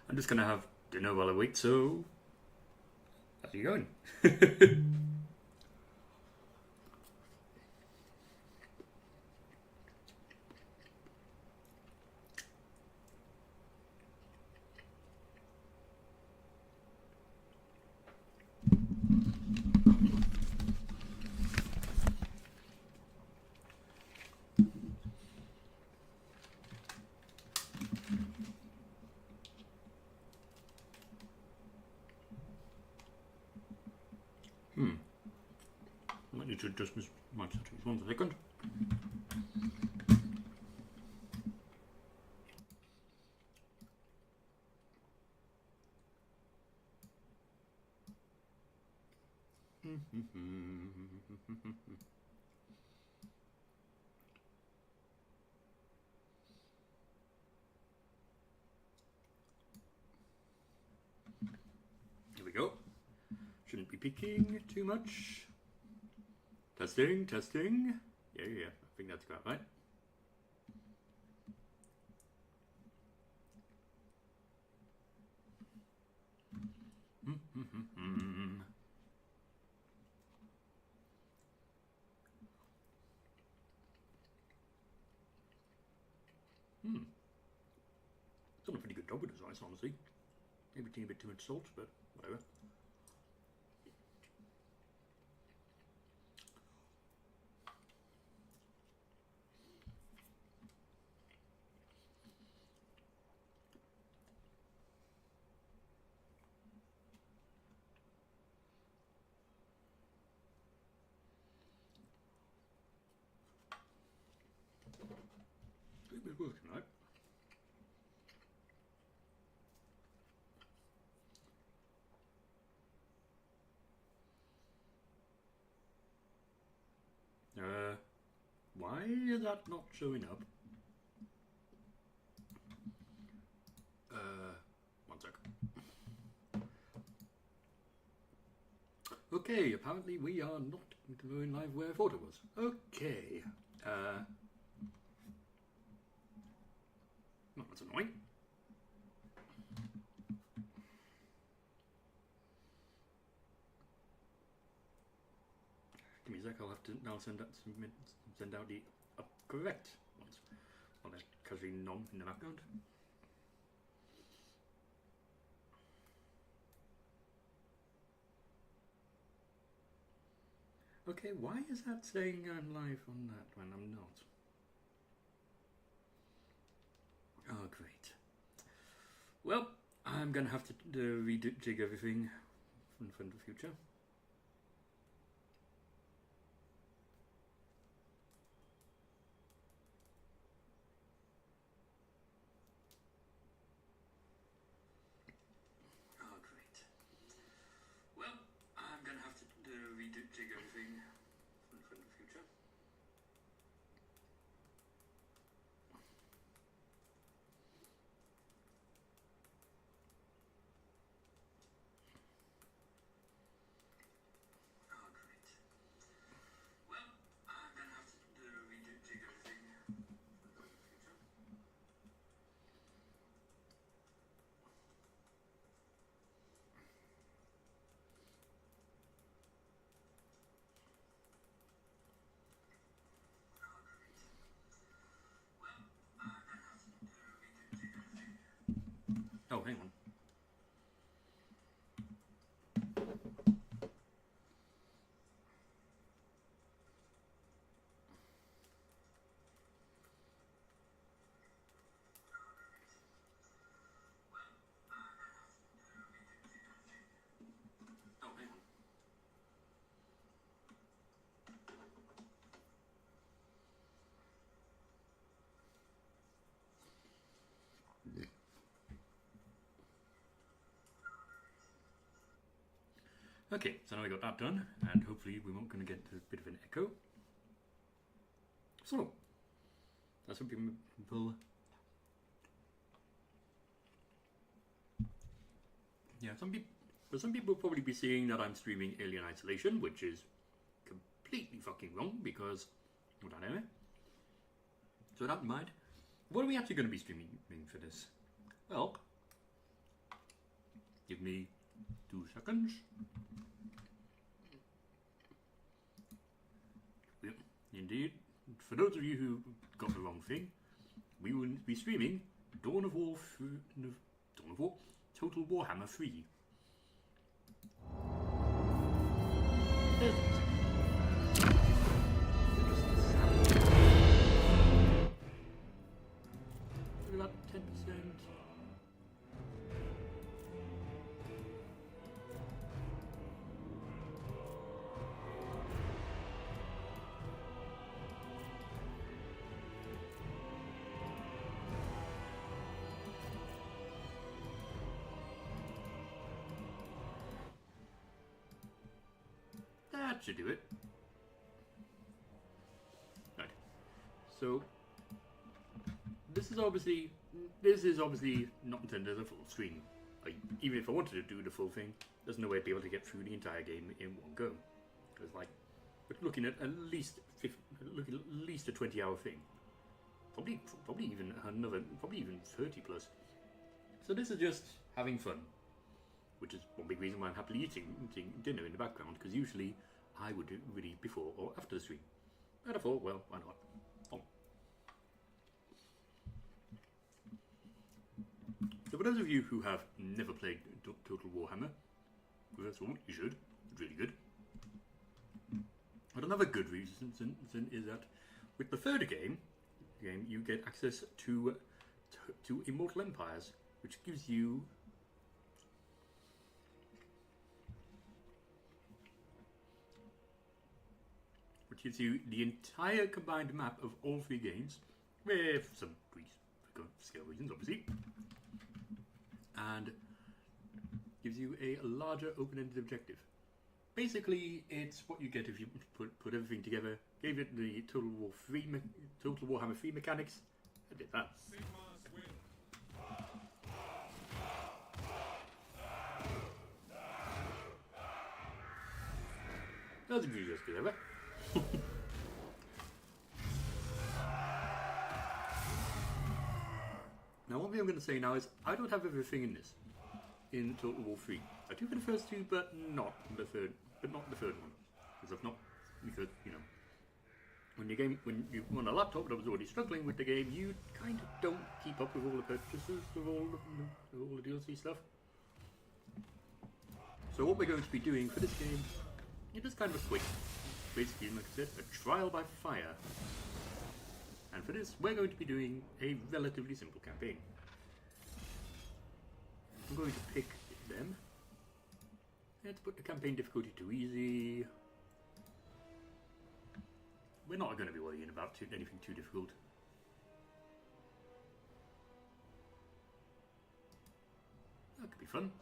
I'm just gonna have dinner while I wait, so how's it going? I might need to adjust my settings. 1 second. Here we go. Shouldn't be peeking too much. Testing, testing. Yeah. I think that's about right. Done a pretty good job with this rice, honestly. Maybe a teeny bit too much salt, but whatever. It's working, right? Why is that not showing up? 1 sec. Okay, apparently we are not going live where I thought it was. Okay. Oh, that's annoying. Give me a sec, I'll have to now send out the correct ones. Well, there's casually nom in the background. Okay, why is that saying I'm live on that when I'm not? Oh, great. Well, I'm gonna have to rejig everything for the future. Oh, great. Well, I'm gonna have to rejig everything for the future. Oh, great. Well, I'm gonna have to rejig everything for the future. Oh, hang on. Oh, hang on. Okay, so now we got that done, and hopefully we won't going to get a bit of an echo. So, that's what people. Yeah, some people will probably be seeing that I'm streaming Alien Isolation, which is completely fucking wrong because. Hold on, anyway. So, that in mind, what are we actually going to be streaming for this? Well, Give me 2 seconds. Yep, indeed. For those of you who got the wrong thing, we will be streaming Dawn of War, Total Warhammer 3. About 10%. That should do it. Right. So this is obviously not intended as a full stream. Even if I wanted to do the full thing, there's no way I'd be able to get through the entire game in one go. Because we're looking at least a 20-hour thing. Probably even 30 plus. So this is just having fun, which is one big reason why I'm happily eating dinner in the background, because usually I would do it really before or after the stream. But I thought, well, why not? Oh. So for those of you who have never played Total Warhammer, first of all, you should. It's really good. But another good reason is that with the third game, you get access to Immortal Empires, which gives you the entire combined map of all 3 games, with some scale reasons, obviously, and gives you a larger open-ended objective. Basically, it's what you get if you put everything together, gave it the Total Warhammer 3 mechanics, and did that. That's really just good, ever. Now, one thing I'm going to say now is I don't have everything in this in Total War 3. I do for the first 2, but not the third. But not the third one, because when you're on a laptop that was already struggling with the game, you kind of don't keep up with all the purchases of all the DLC stuff. So what we're going to be doing for this game is just kind of a quick, basically, like I said, a trial by fire. And for this, we're going to be doing a relatively simple campaign. I'm going to pick them. Let's put the campaign difficulty to easy. We're not going to be worrying about anything too difficult. That could be fun.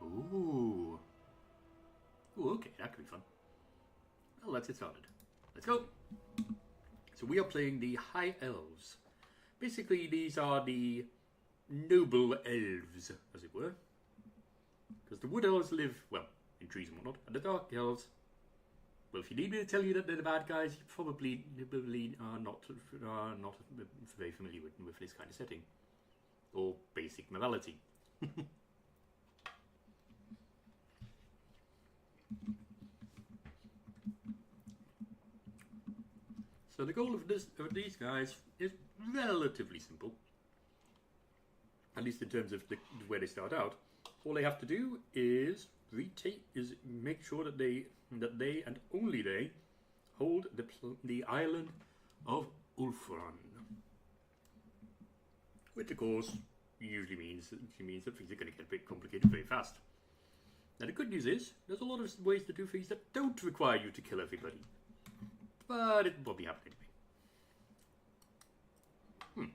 Ooh. Ooh, okay, that could be fun. Well, let's get started. Let's go. So we are playing the High Elves. Basically, these are the noble elves, as it were. Because the Wood Elves live, well, in trees and whatnot. And the Dark Elves, well, if you need me to tell you that they're the bad guys, you probably are not very familiar with this kind of setting. Or basic morality. So the goal of these guys is relatively simple, at least in terms of where they start out. All they have to do is make sure that they and only they hold the island of Ulfran, which of course usually means that things are going to get a bit complicated very fast. Now the good news is there's a lot of ways to do things that don't require you to kill everybody. But it will be happening to me.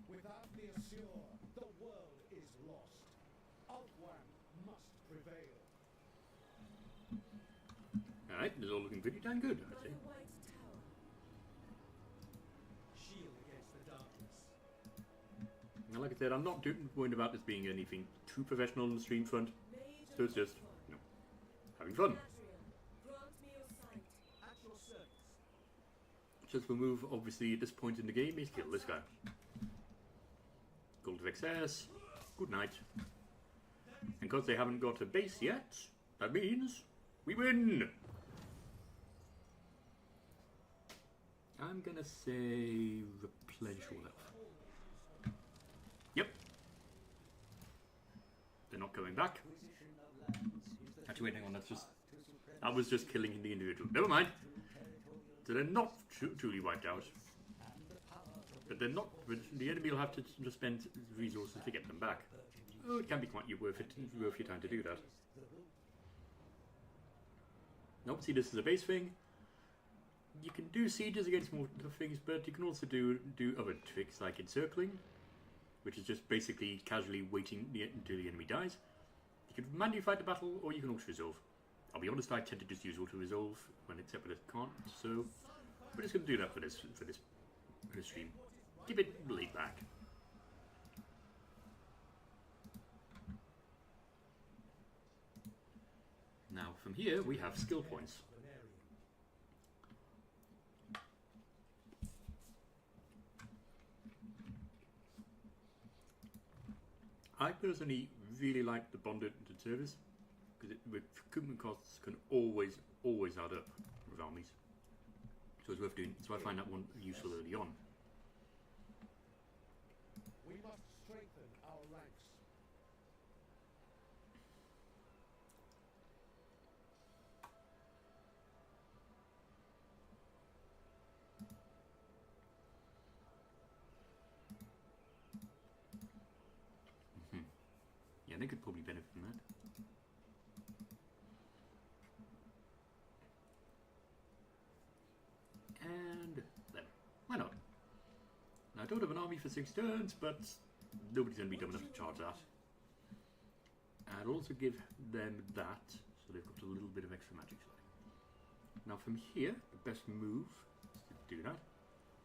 Without the Assure, the world is lost. Ulfran must prevail. Alright, this is all looking pretty damn good, I'd say. Shield against the darkness. Now, like I said, I'm not worried about this being anything too professional on the stream front. So it's just, having fun. sensible move, obviously, at this point in the game is kill this guy. Gold of excess. Good night. And because they haven't got a base yet, that means we win! I'm gonna say replenish all health. Yep. They're not going back. Actually, wait, hang on, that was just killing the individual. Never mind. So they're not truly wiped out. But they're not. The enemy will have to just spend resources to get them back. Oh, it can be quite worth your time to do that. Nope, see, this is a base thing. You can do sieges against more things, but you can also do other tricks like encircling, which is just basically casually waiting until the enemy dies. You can manually fight the battle, or you can auto-resolve. I'll be honest, I tend to just use auto-resolve when it's separate can't, so we're just going to do that for this stream. Keep it laid back. Now, from here, we have skill points. I personally really like the bonded service because recruitment costs can always add up with armies, so it's worth doing. So I find that one useful early on. We must strengthen our ranks. Yeah, they could probably benefit from that. And then, why not? Now, I don't have an army for 6 turns, but nobody's going to be dumb enough to charge that. I'd also give them that, so they've got a little bit of extra magic side. Now, from here, the best move is to do that,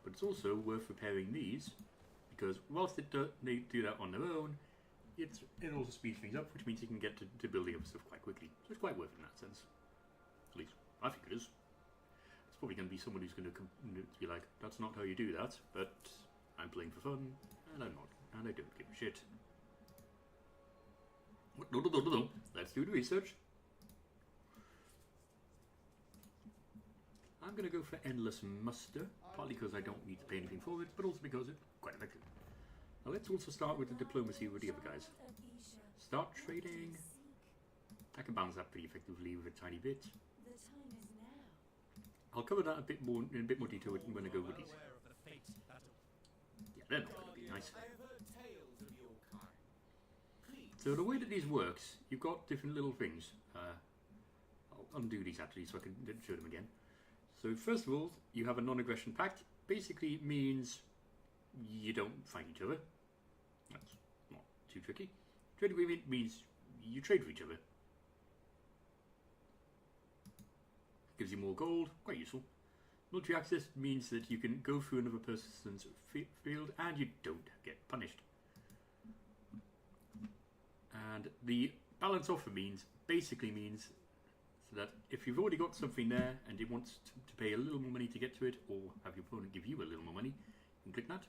but it's also worth repairing these, because whilst they do that on their own, it also speeds things up, which means you can get to building up stuff quite quickly. So it's quite worth it in that sense. At least, I think it is. It's probably going to be someone who's going to be like, that's not how you do that, but I'm playing for fun, and I'm not, and I don't give a shit. No. Let's do the research. I'm going to go for Endless Muster, partly because I don't need to pay anything for it, but also because it's quite effective. Now let's also start with the diplomacy with the other guys. Start trading. I can balance that pretty effectively with a tiny bit. I'll cover that in a bit more detail when I go with these. Yeah, they're not going to be nice. So the way that these works, you've got different little things. I'll undo these actually so I can show them again. So first of all, you have a non-aggression pact. Basically it means you don't fight each other. That's not too tricky. Trade agreement means you trade for each other. Gives you more gold, quite useful. Military access means that you can go through another person's field and you don't get punished. And the balance offer basically means that if you've already got something there and you want to pay a little more money to get to it, or have your opponent give you a little more money, you can click that.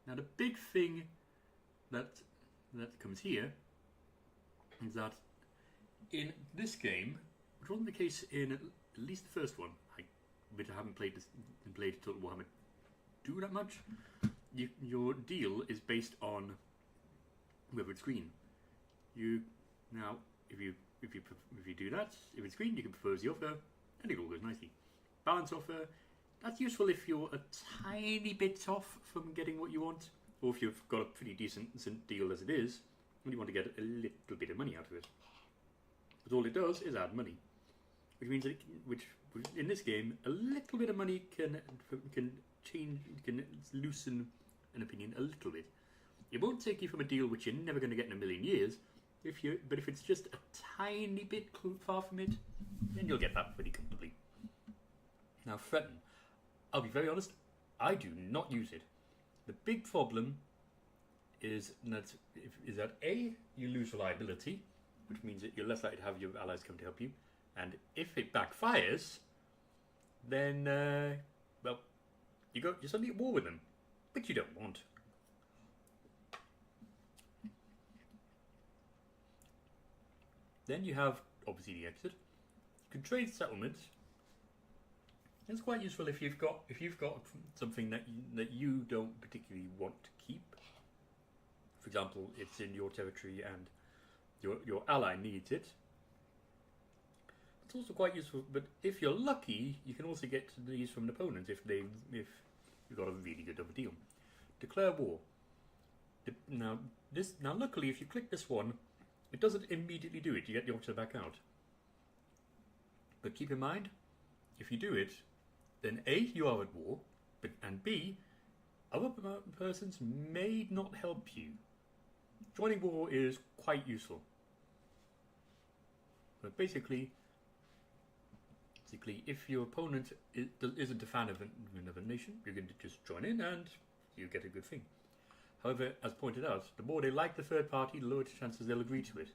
Now the big thing that comes here is that in this game, which wasn't the case in at least the first one, I haven't played Total Warhammer 2 that much, your deal is based on whether it's green. Now if you do that, if it's green, you can propose the offer, and it all goes nicely. Balance offer, that's useful if you're a tiny bit off from getting what you want, or if you've got a pretty decent deal as it is, and you want to get a little bit of money out of it. But all it does is add money, which means that which in this game, a little bit of money can loosen an opinion a little bit. It won't take you from a deal which you're never going to get in a million years. But if it's just a tiny bit far from it, then you'll get that pretty comfortably. Now, threaten. I'll be very honest, I do not use it. The big problem is that A, you lose reliability, which means that you're less likely to have your allies come to help you, and if it backfires, then well, you're suddenly at war with them, which you don't want. Then you have obviously the exit. You can trade settlements. It's quite useful if you've got something that you don't particularly want to keep. For example, it's in your territory and your ally needs it. It's also quite useful, but if you're lucky, you can also get these from an opponent if you've got a really good of a deal. Declare war. Now luckily, if you click this one, it doesn't immediately do it. You get the option back out. But keep in mind, if you do it, then A, you are at war, and B, other persons may not help you. Joining war is quite useful. But basically, if your opponent isn't a fan of another nation, you're going to just join in and you get a good thing. However, as pointed out, the more they like the third party, the lower the chances they'll agree to it.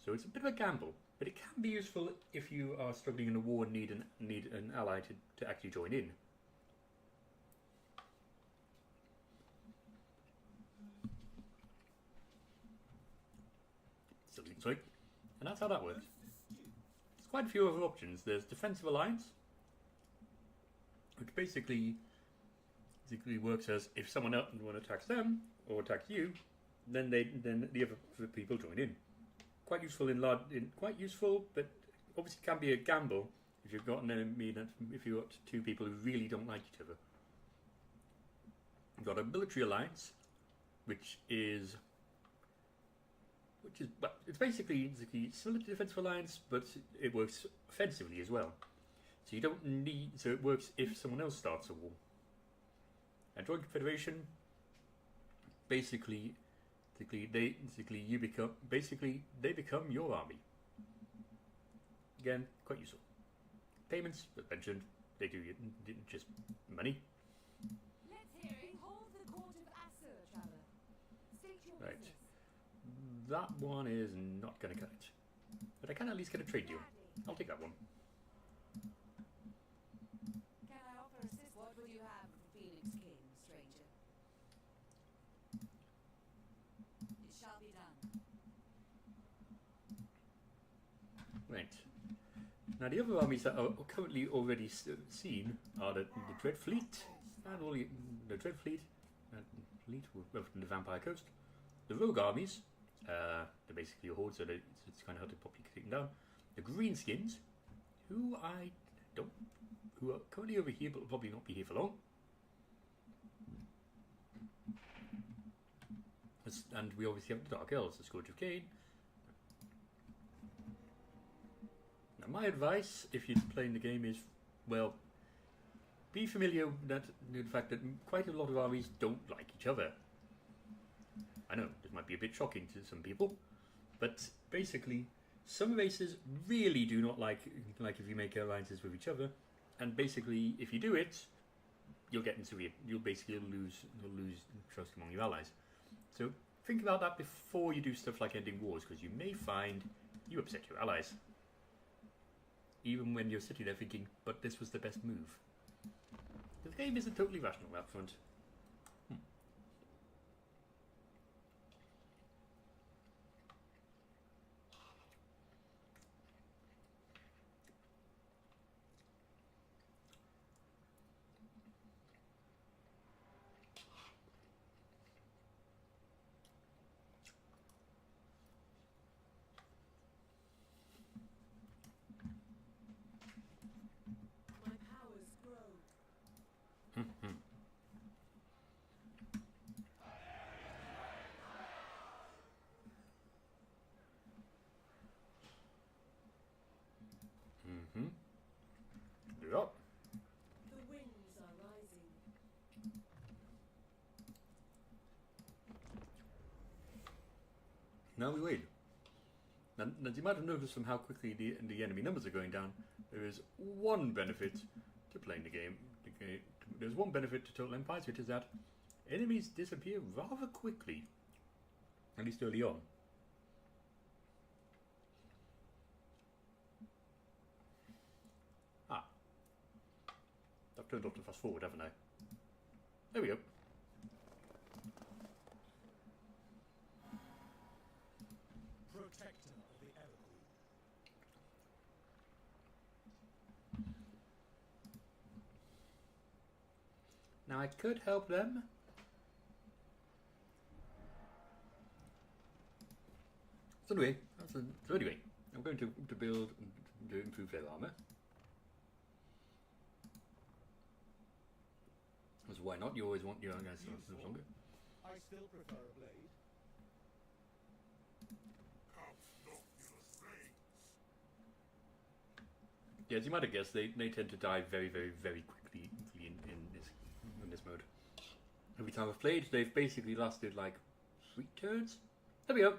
So it's a bit of a gamble, but it can be useful if you are struggling in a war and need an ally to actually join in. Sorry. And that's how that works. There's quite a few other options. There's defensive alliance, which basically works as if someone else attacks them or attacks you, then the other people join in. Quite useful quite useful, but obviously can be a gamble if you've got an enemy if you've got two people who really don't like each other. You've got a military alliance, which is it's basically similar to defensive alliance, but it works offensively as well. So you don't need. So it works if someone else starts a war. And joint confederation, basically they become your army. Again, quite useful. Payments, as mentioned, they do just money. Let's hear it. Hold the court of Aser, traveler. State your Right. business. That one is not going to cut it. But I can at least get a trade deal. I'll take that one. Can I offer assistance? What would you have for Phoenix King, stranger? It shall be done. Right. Now the other armies that are currently already seen are the Dread Fleet, and all the Dread Fleet, from the Vampire Coast. The Rogue armies, they're basically a horde, so it's kind of hard to properly take them down. The Greenskins, who are currently over here, but will probably not be here for long. And we obviously have the Dark Elves, the Scourge of Cain. Now, my advice, if you're playing the game, is, well, be familiar with the fact that quite a lot of armies don't like each other. I know, this might be a bit shocking to some people, but basically, some races really do not like if you make alliances with each other, and basically, if you do it, you'll basically lose trust among your allies. So think about that before you do stuff like ending wars, because you may find you upset your allies, even when you're sitting there thinking, but this was the best move. The game isn't totally rational on that front. My powers grow. Yep. The winds are rising. Now we wait. Now, you might have noticed from how quickly the enemy numbers are going down, there is one benefit to playing the game. There's one benefit to Total Empires, which is that enemies disappear rather quickly, at least early on. I've turned off to fast forward, haven't I? There we go. Protector of the Everqueen. Now I could help them. So anyway, I'm going to build to improve their armor. Because why not? You always want your guys to live longer. I still prefer a blade. Yeah, as you might have guessed, they tend to die very, very, very quickly in this mode. Every time I've played, they've basically lasted like 3 turns. There we go.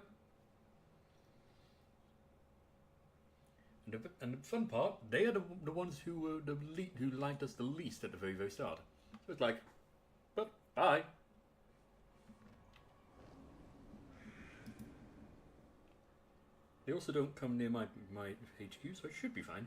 And the fun part, they are the ones who were who liked us the least at the very, very start. So it's like, but bye. They also don't come near my HQ, so it should be fine.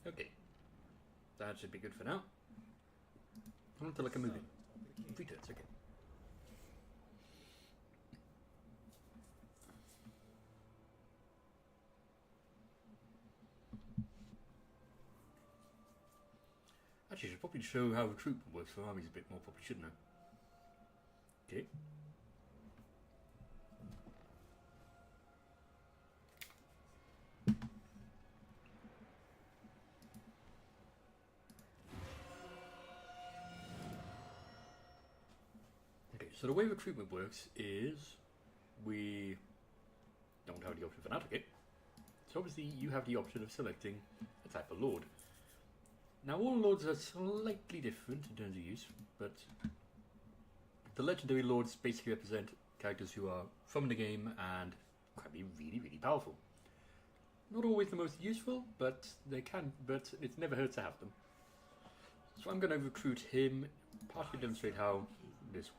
Okay, that should be good for now. Until I can move it. 3 turns, okay. Actually, I should probably show how recruitment works for armies a bit more, probably shouldn't I? Okay. Okay, so the way recruitment works is we don't have the option for an advocate. So obviously you have the option of selecting a type of lord. Now all lords are slightly different in terms of use, but the legendary lords basically represent characters who are from the game and can be really, really powerful. Not always the most useful, but they can. But it never hurts to have them. So I'm going to recruit him, partially demonstrate how this.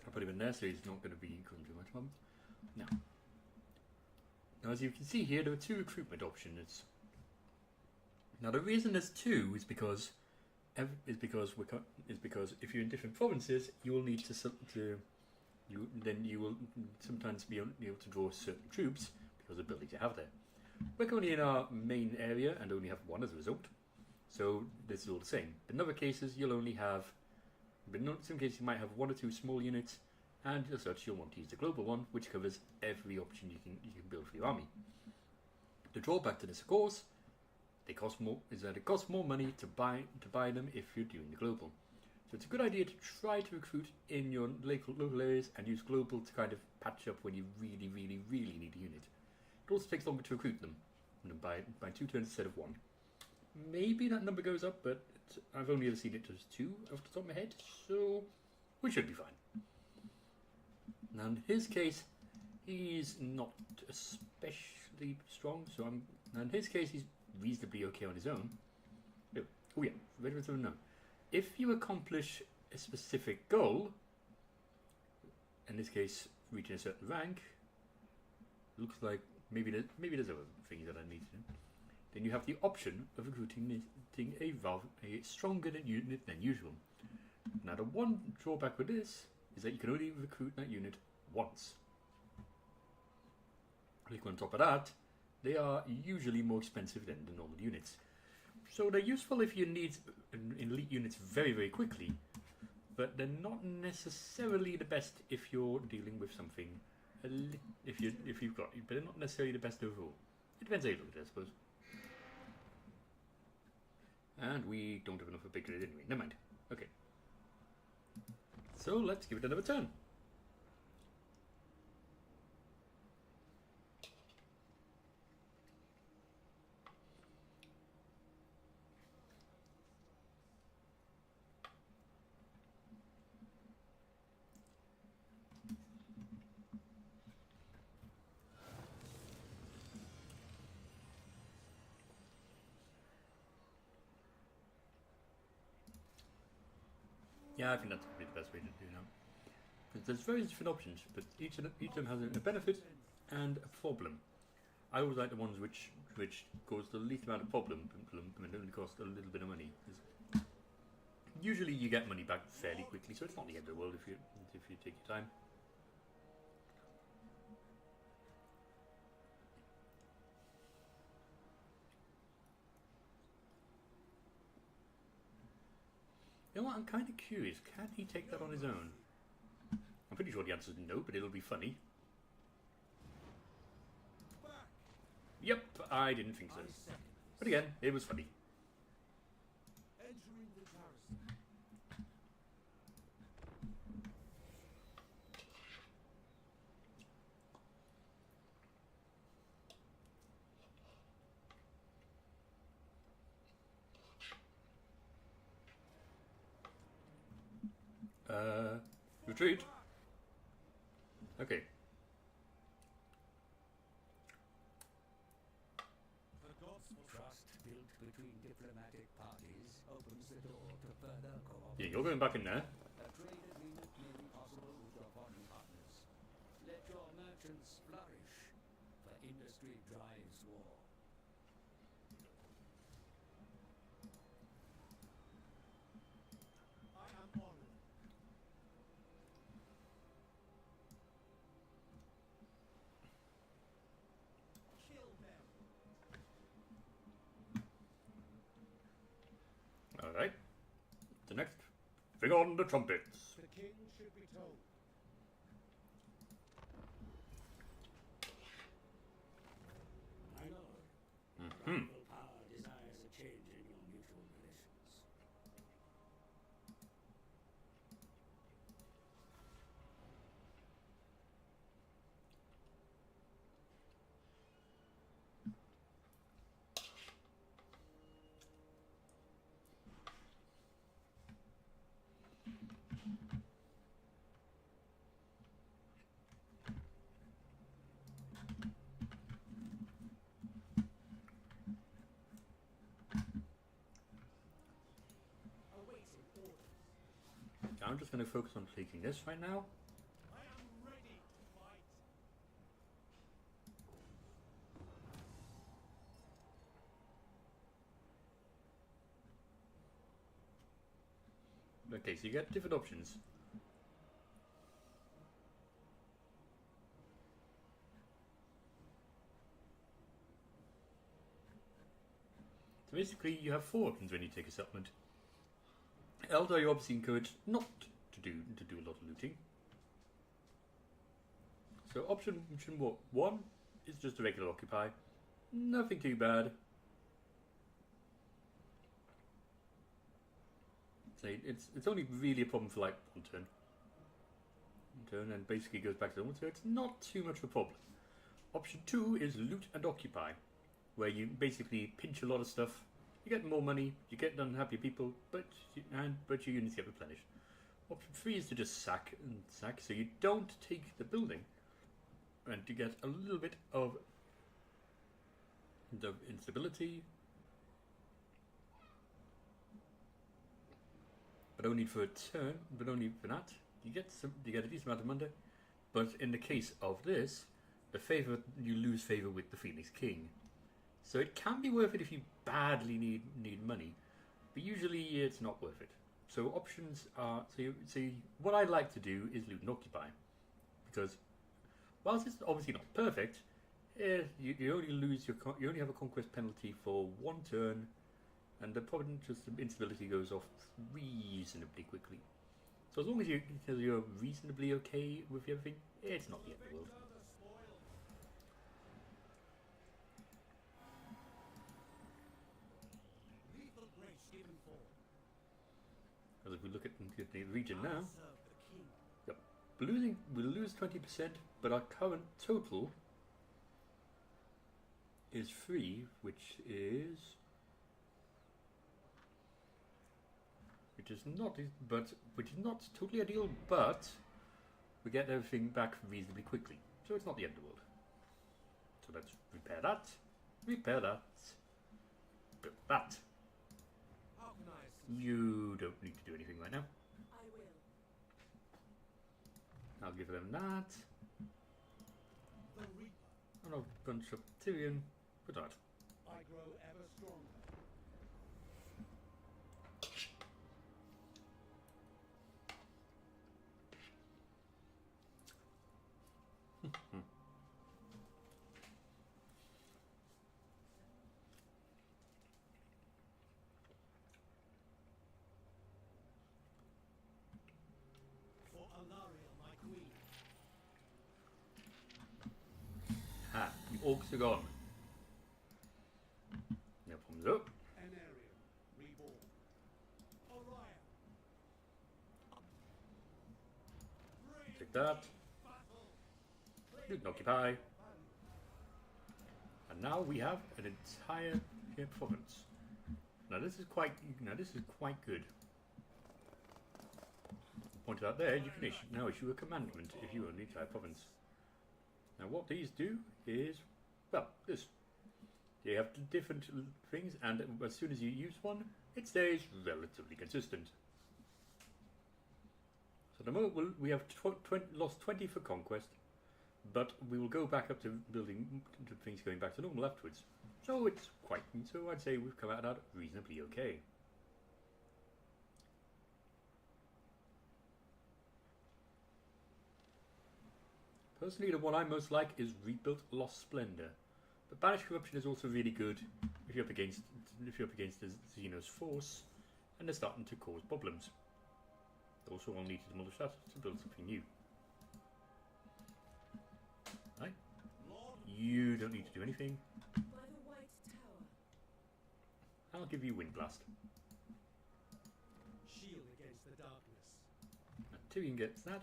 I'll put him in there so he's not going to be causing too much problem. Now, as you can see here, there are 2 recruitment options. Now, the reason there's 2 is because if you're in different provinces, you will need you will sometimes be able to draw certain troops because of the ability to have there. We're currently in our main area and only have 1 as a result, so this is all the same. But in other cases, you'll only have. But in some cases, you might have 1 or 2 small units, and as such, you'll want to use the global one, which covers every option you can build for your army. The drawback to this, of course, they cost more. Is that it costs more money to buy them if you're doing the global. So it's a good idea to try to recruit in your local areas and use global to kind of patch up when you really, really, really need a unit. It also takes longer to recruit them by 2 turns instead of 1. Maybe that number goes up, but I've only ever seen it as 2 off the top of my head, so we should be fine. Now in his case, he's not especially strong, so in his case he's reasonably okay on his own. Oh yeah, ready to know. If you accomplish a specific goal, in this case reaching a certain rank, looks like maybe there's other things that I need to do. Then you have the option of recruiting a stronger unit than usual. Now the one drawback with this is that you can only recruit that unit once. On top of that, they are usually more expensive than the normal units. So they're useful if you need elite units very, very quickly, but they're not necessarily the best if you're dealing with something. But they're not necessarily the best overall. It depends how you look at it, I suppose. And we don't have enough of a big grid anyway. Never mind. Okay. So let's give it another turn. Yeah, I think that's probably the best way to do now. Because there's various different options, but each of them has a benefit and a problem. I always like the ones which cause the least amount of problem and only cost a little bit of money. 'Cause usually you get money back fairly quickly, so it's not the end of the world if you take your time. You know what? I'm kind of curious. Can he take that on his own? I'm pretty sure the answer is no, but it'll be funny. Yep, I didn't think so. But again, it was funny. Entering the garrison. Retreat. Okay. The gods will Trust built between diplomatic parties opens the door to further cooperation. Yeah, you're going back in there. A trade agreement may be possible with your foreign partners. Let your merchants flourish, for industry drives war. I am honored. Kill them. Alright. The next. Bring on the trumpets. The king should be told. My lord, Mm-hmm. rival power desires a change in your mutual relations. Awaiting orders. I'm just going to focus on taking this right now. I am ready to fight. Okay, so you get different options. So basically, you have 4 options when you take a settlement. Eldar, you're obviously encouraged not to do a lot of looting. So option 1 is just a regular occupy. Nothing too bad. So it's only really a problem for like one turn, and basically goes back to normal. So it's not too much of a problem. Option 2 is loot and occupy, where you basically pinch a lot of stuff. You get more money, you get unhappy people, but your units get replenished. Option 3 is to just sack, so you don't take the building, and you get a little bit of the instability, but only for a turn. But only for that, you get a decent amount of money. But in the case of this, you lose favor with the Phoenix King. So it can be worth it if you badly need money, but usually it's not worth it. So options are what I like to do is loot and occupy, because whilst it's obviously not perfect, you only have a conquest penalty for 1 turn, and the problem just instability goes off reasonably quickly. So as long as you're reasonably okay with everything, it's not the end of the world. Lethal grace given for. As if we look at the region now, Serve the king. we'll lose 20%, but our current total is 3, which is not totally ideal, but we get everything back reasonably quickly, so it's not the end of the world. So let's repair that, build that. How can I assist? You don't need to do anything right now. I wait I'll give them that. The Reaper. And I'll bunch up Tyrion with that. I grow ever stronger. For Alaria, my queen. Ha! The orcs are gone. No problems up. Anarion, reborn. Orion. Take that. Didn't occupy. And now we have an entire province. Now this is quite good. Pointed out there, you can now issue a commandment if you own the entire province. Now what these do is, well, this. They have different things, and as soon as you use one, it stays relatively consistent. So at the moment we have lost 20 for conquest, but we will go back up to building to things going back to normal afterwards. So it's quite. So I'd say we've come out of that reasonably okay. Personally, the one I most like is Rebuilt Lost Splendor. But Banished Corruption is also really good if you're up against the Xenos force and they're starting to cause problems. Also, I'll need to demolish that to build something new. Right? You don't need to do anything. By the White Tower. I'll give you Wind Blast. Shield against the darkness. And Tyrion gets that.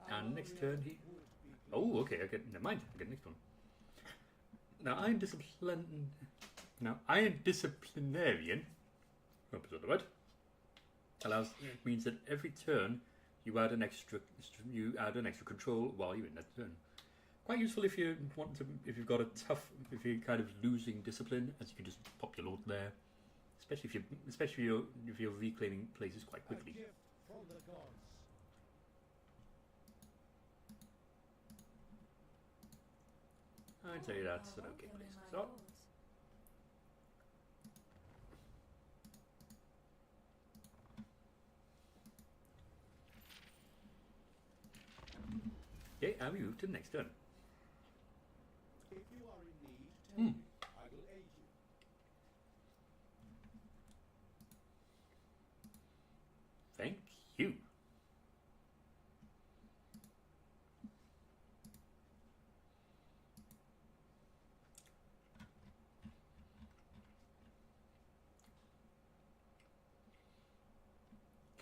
And next Alaria turn he. would be Oh, okay. I get. Never mind. I get the next one. Now Iron Disciplinarian. Hope is the word. Means that every turn you add an extra control while you're in that turn. Quite useful if you want to, if you've got a tough, if you're kind of losing discipline, as you can just pop your lord there. Especially if you're reclaiming places quite a quickly. gift from the gods. I'd say that's an okay place to start. Okay, and we move to the next turn. If you are in need, tell me. I will aid you. Thank you.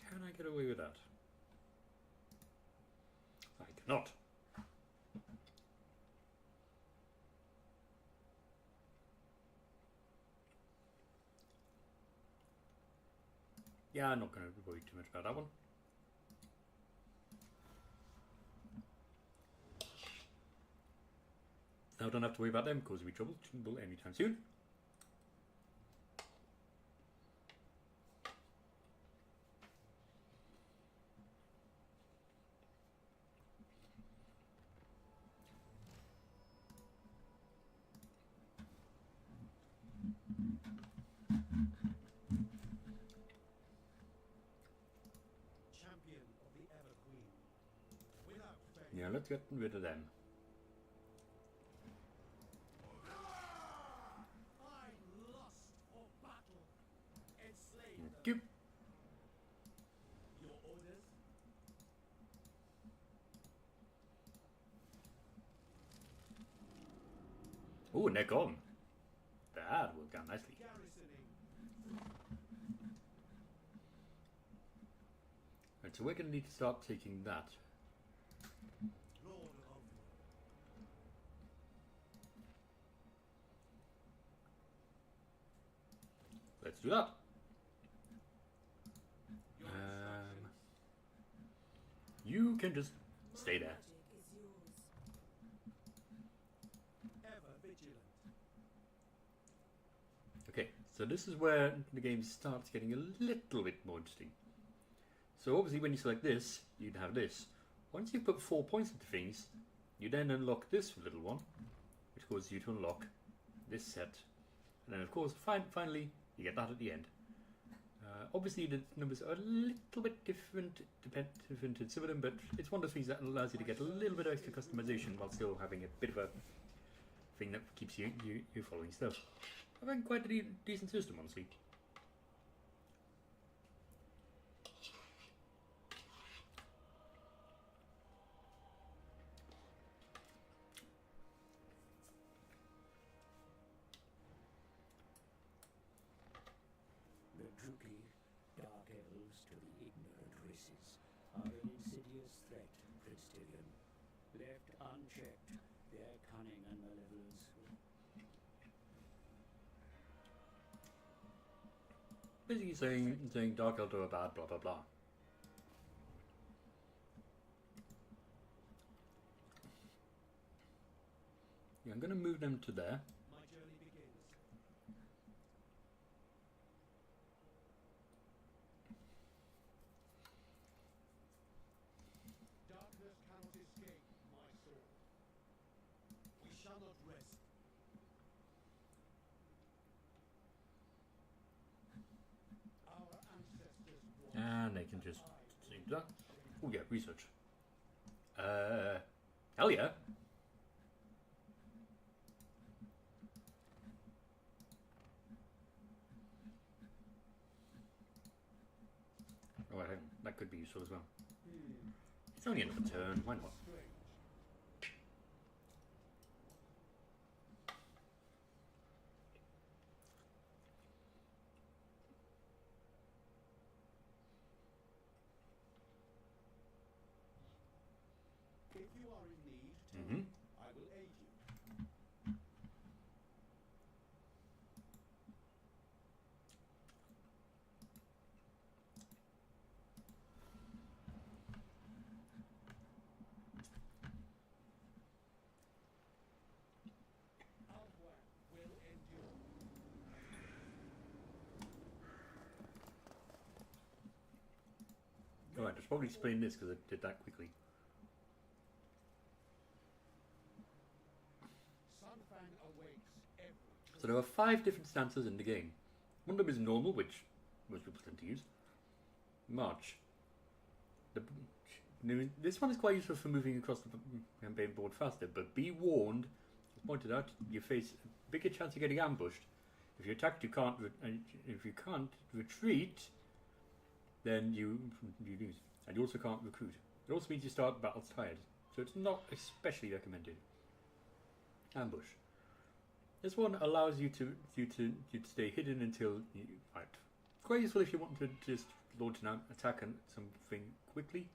Can I get away with that? I cannot. Yeah, I'm not going to worry too much about that one. Now I don't have to worry about them causing me trouble anytime soon. Champion of the Ever Queen. Without fail. Yeah, let's get rid of them. I lust for battle. Enslave them. Thank you. Your orders? Oh, and they're gone. That worked out nicely. Garrisoning. Right, so we're going to need to start taking that. Lord of Let's do that. your You can just stay there. Magic is yours. ever vigilant. Okay, so this is where the game starts getting a little bit more interesting. So obviously when you select this, you'd have this. Once you've put 4 points into things, you then unlock this little one, which causes you to unlock this set. And then, of course, finally, you get that at the end. Obviously, the numbers are a little bit different in some of them, but it's one of the things that allows you to get a little bit of extra customization while still having a bit of a thing that keeps you following stuff. I think quite a decent system, honestly. The Druki, dark elves to the ignorant races, are an insidious threat, Prince Tyrion. Left unchecked, their cunning and malevolence will Basically saying Dark Elder are bad, blah blah blah. Yeah, I'm going to move them to there. My journey begins. Darkness cannot escape my sword. We shall not rest. Our ancestors once And they can just do that. Oh yeah, research. Hell yeah. Oh, I think that could be useful as well. It's only another turn, why not? strange. If you are in need, tell Mm-hmm. me. I will aid you. Albuan will endure. Alright, I should probably explain this because I did that quickly. Sunfang awakes every So there are 5 different stances in the game. One of them is normal, which most people tend to use. March. This one is quite useful for moving across the campaign board faster, but be warned, as pointed out, you face a bigger chance of getting ambushed. If you're attacked, if you can't retreat, then you lose. And you also can't recruit. It also means you start battles tired, so it's not especially recommended. Ambush. This one allows you to stay hidden until you fight. Quite useful if you want to just launch an attack on something quickly.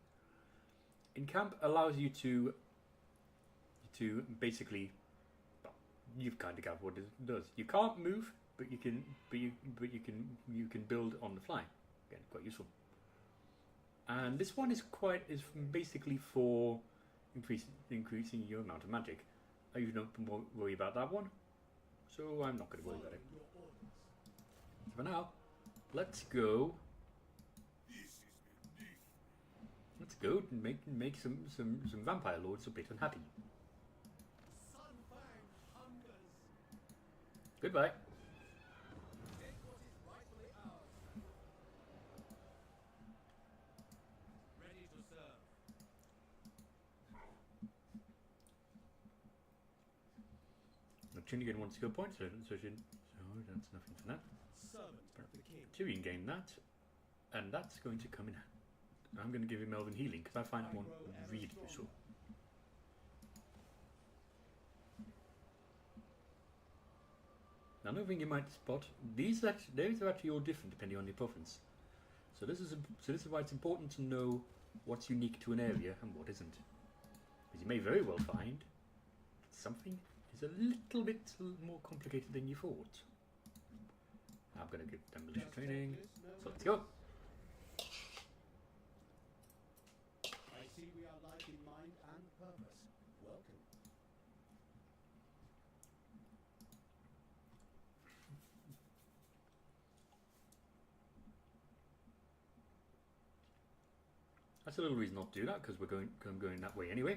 In camp, allows you to basically, well, you've kind of got what it does. You can't move, but you can build on the fly. Again, quite useful. And this one is basically for increasing your amount of magic. I usually don't worry about that one, so I'm not going to worry about it. your orders. So for now, let's go. Let's go and make some vampire lords a bit unhappy. Sunfang hungers. Goodbye. Take what is rightfully ours. Ready to serve. Tyrion gained 1 skill point, so that's nothing for that. Servant of the king. Tyrion gained that, and that's going to come in handy. I'm going to give him Elven healing because I find that one really useful. Now, another thing you might spot: these are actually all different depending on your province. So this is why it's important to know what's unique to an area and what isn't, because you may very well find something is a little bit more complicated than you thought. I'm going to give them militia Just training. take this, no So let's matter. go. I see we are like in mind and purpose. Welcome. That's a little reason not to do that, because I'm going that way anyway.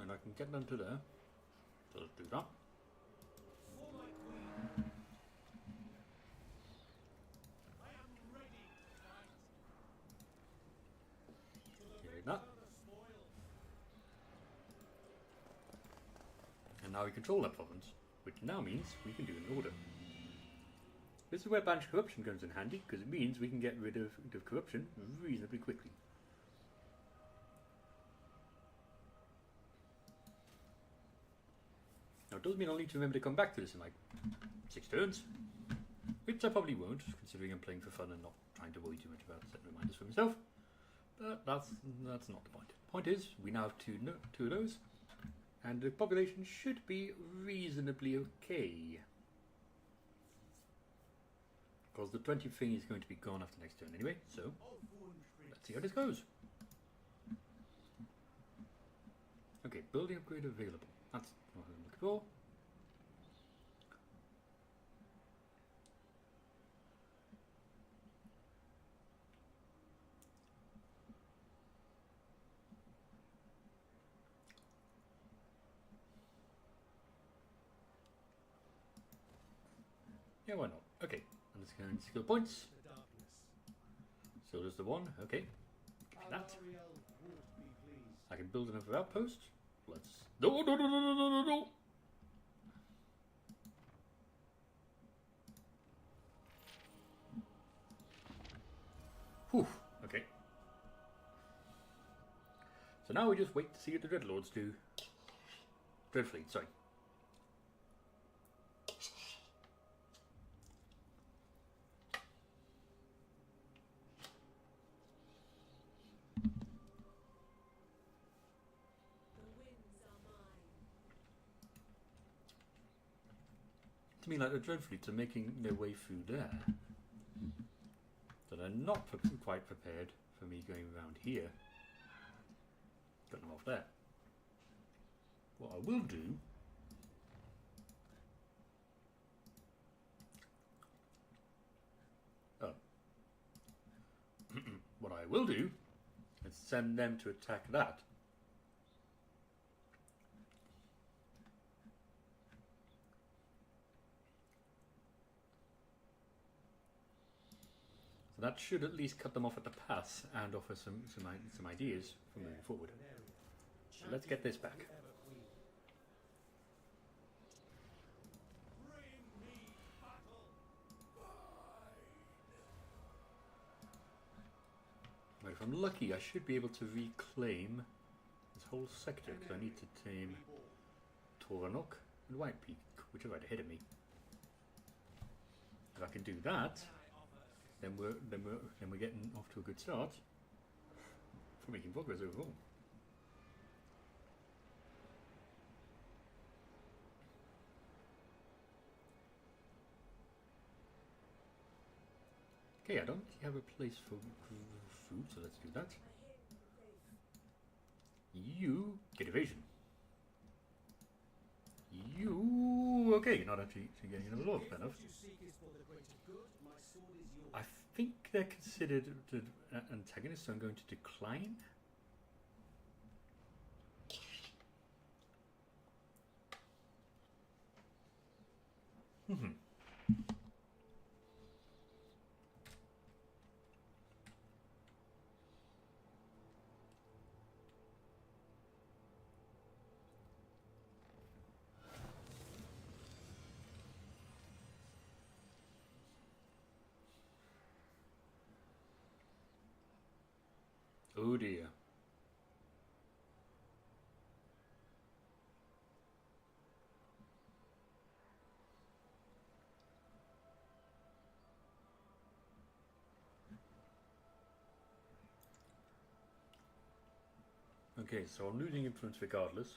And I can get them to there. So let's do that. For my queen. I am ready to fight. To the Here we victor go. the spoil. And now we control that province, which now means we can do an order. This is where banish corruption comes in handy, because it means we can get rid of corruption reasonably quickly. Now it does mean I'll need to remember to come back to this in like 6 turns, which I probably won't, considering I'm playing for fun and not trying to worry too much about setting reminders for myself. But that's not the point. The point is, we now have two of those, and the population should be reasonably okay. Because the 20 thing is going to be gone after next turn anyway, so let's see how this goes. Okay, building upgrade available. That's what I'm looking for. Yeah, why not? Okay, and let's go into skill points. The darkness. So there's the one. Okay, give me that. Alariel would be pleased. I can build another outpost. Let's. No. Whew. Okay. So now we just wait to see what the Dreadlords do. Dreadfleet, sorry. The winds are mine. To me, like the Dreadfleets are making their way through there. So they're not quite prepared for me going around here. Got them off there. What I will do what I will do is send them to attack that. So that should at least cut them off at the pass and offer some ideas for moving forward. So let's get this back. Ever queen. Bring me battle. Right, if I'm lucky, I should be able to reclaim this whole sector, because I need to tame Toranok and White Peak, which are right ahead of me. If I can do that, then we're getting off to a good start for making progress overall. Okay, I don't have a place for food, so let's do that. You get evasion. You okay? You're not actually getting another lord, fair enough. What you seek is for the greater good. My sword is yours. I think they're considered antagonists, so I'm going to decline. Oh dear. Okay, so I'm losing influence regardless.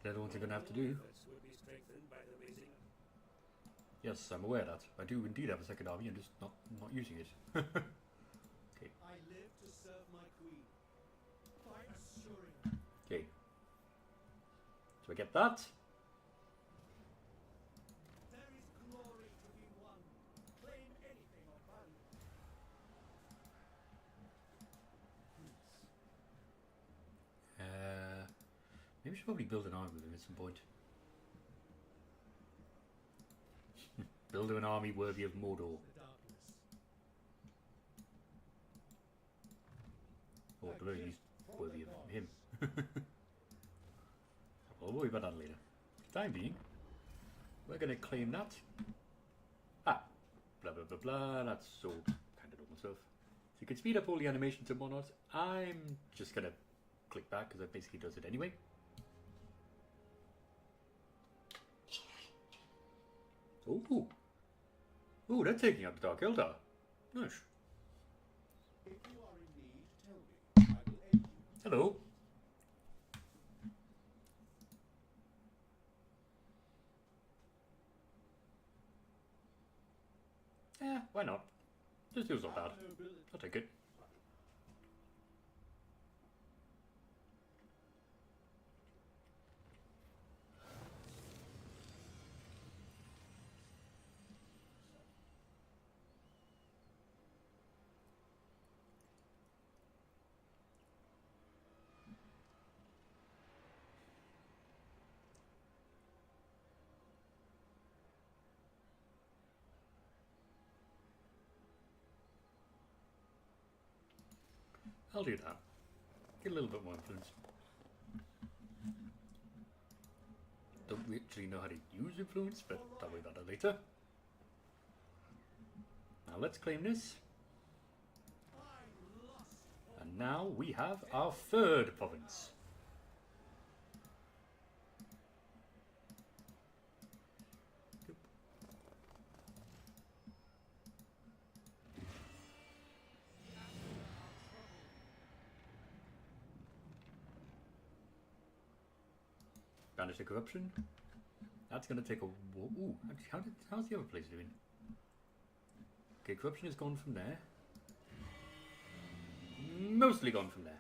They're the ones you're going to have to do. Efforts would be strengthened by the raising. Yes, I'm aware of that. I do indeed have a second army, I'm just not using it. I live to serve my queen. By assuring Okay. So I get that. there is glory to be won. Claim anything of value. Maybe we should probably build an army with him at some point. Build him an army worthy of Mordor. The darkness. Or at the very least, worthy of him. We'll worry about that later. For the time being, we're going to claim that. Ah, blah blah blah blah, that's all kind of normal stuff. So you can speed up all the animations and whatnot. I'm just going to click back because that basically does it anyway. Ooh. Ooh, they're taking out the Dark Eldar. Nice. If you are in need, tell me. I will aid you. Hello. Yeah, why not? This feels not bad. Nobility. I'll take it. I'll do that. Get a little bit more influence. Don't actually know how to use influence, but I'll worry about that later. Now let's claim this. And now we have our third province. Banish the corruption. That's going to take a... Ooh, actually, how's the other place doing? Okay, corruption is gone from there. Mostly gone from there.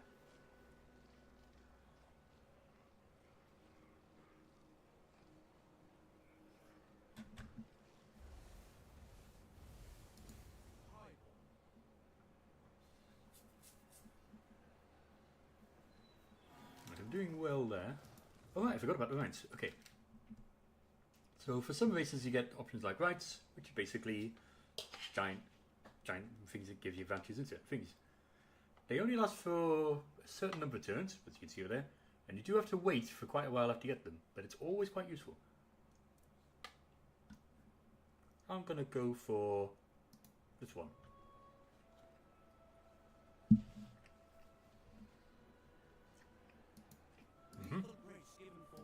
But I'm doing well there. Oh right, I forgot about the rights. Okay. So for some races you get options like rights, which are basically giant things that give you advantages into things. They only last for a certain number of turns, as you can see over there, and you do have to wait for quite a while after you get them, but it's always quite useful. I'm gonna go for this one. The grace given for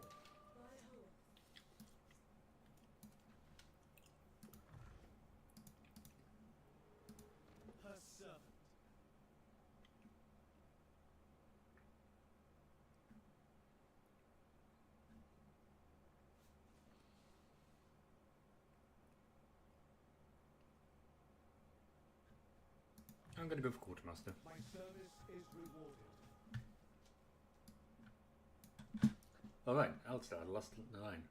her servant. I'm gonna go for quartermaster. My service is rewarded. Alright, Alistair, last line.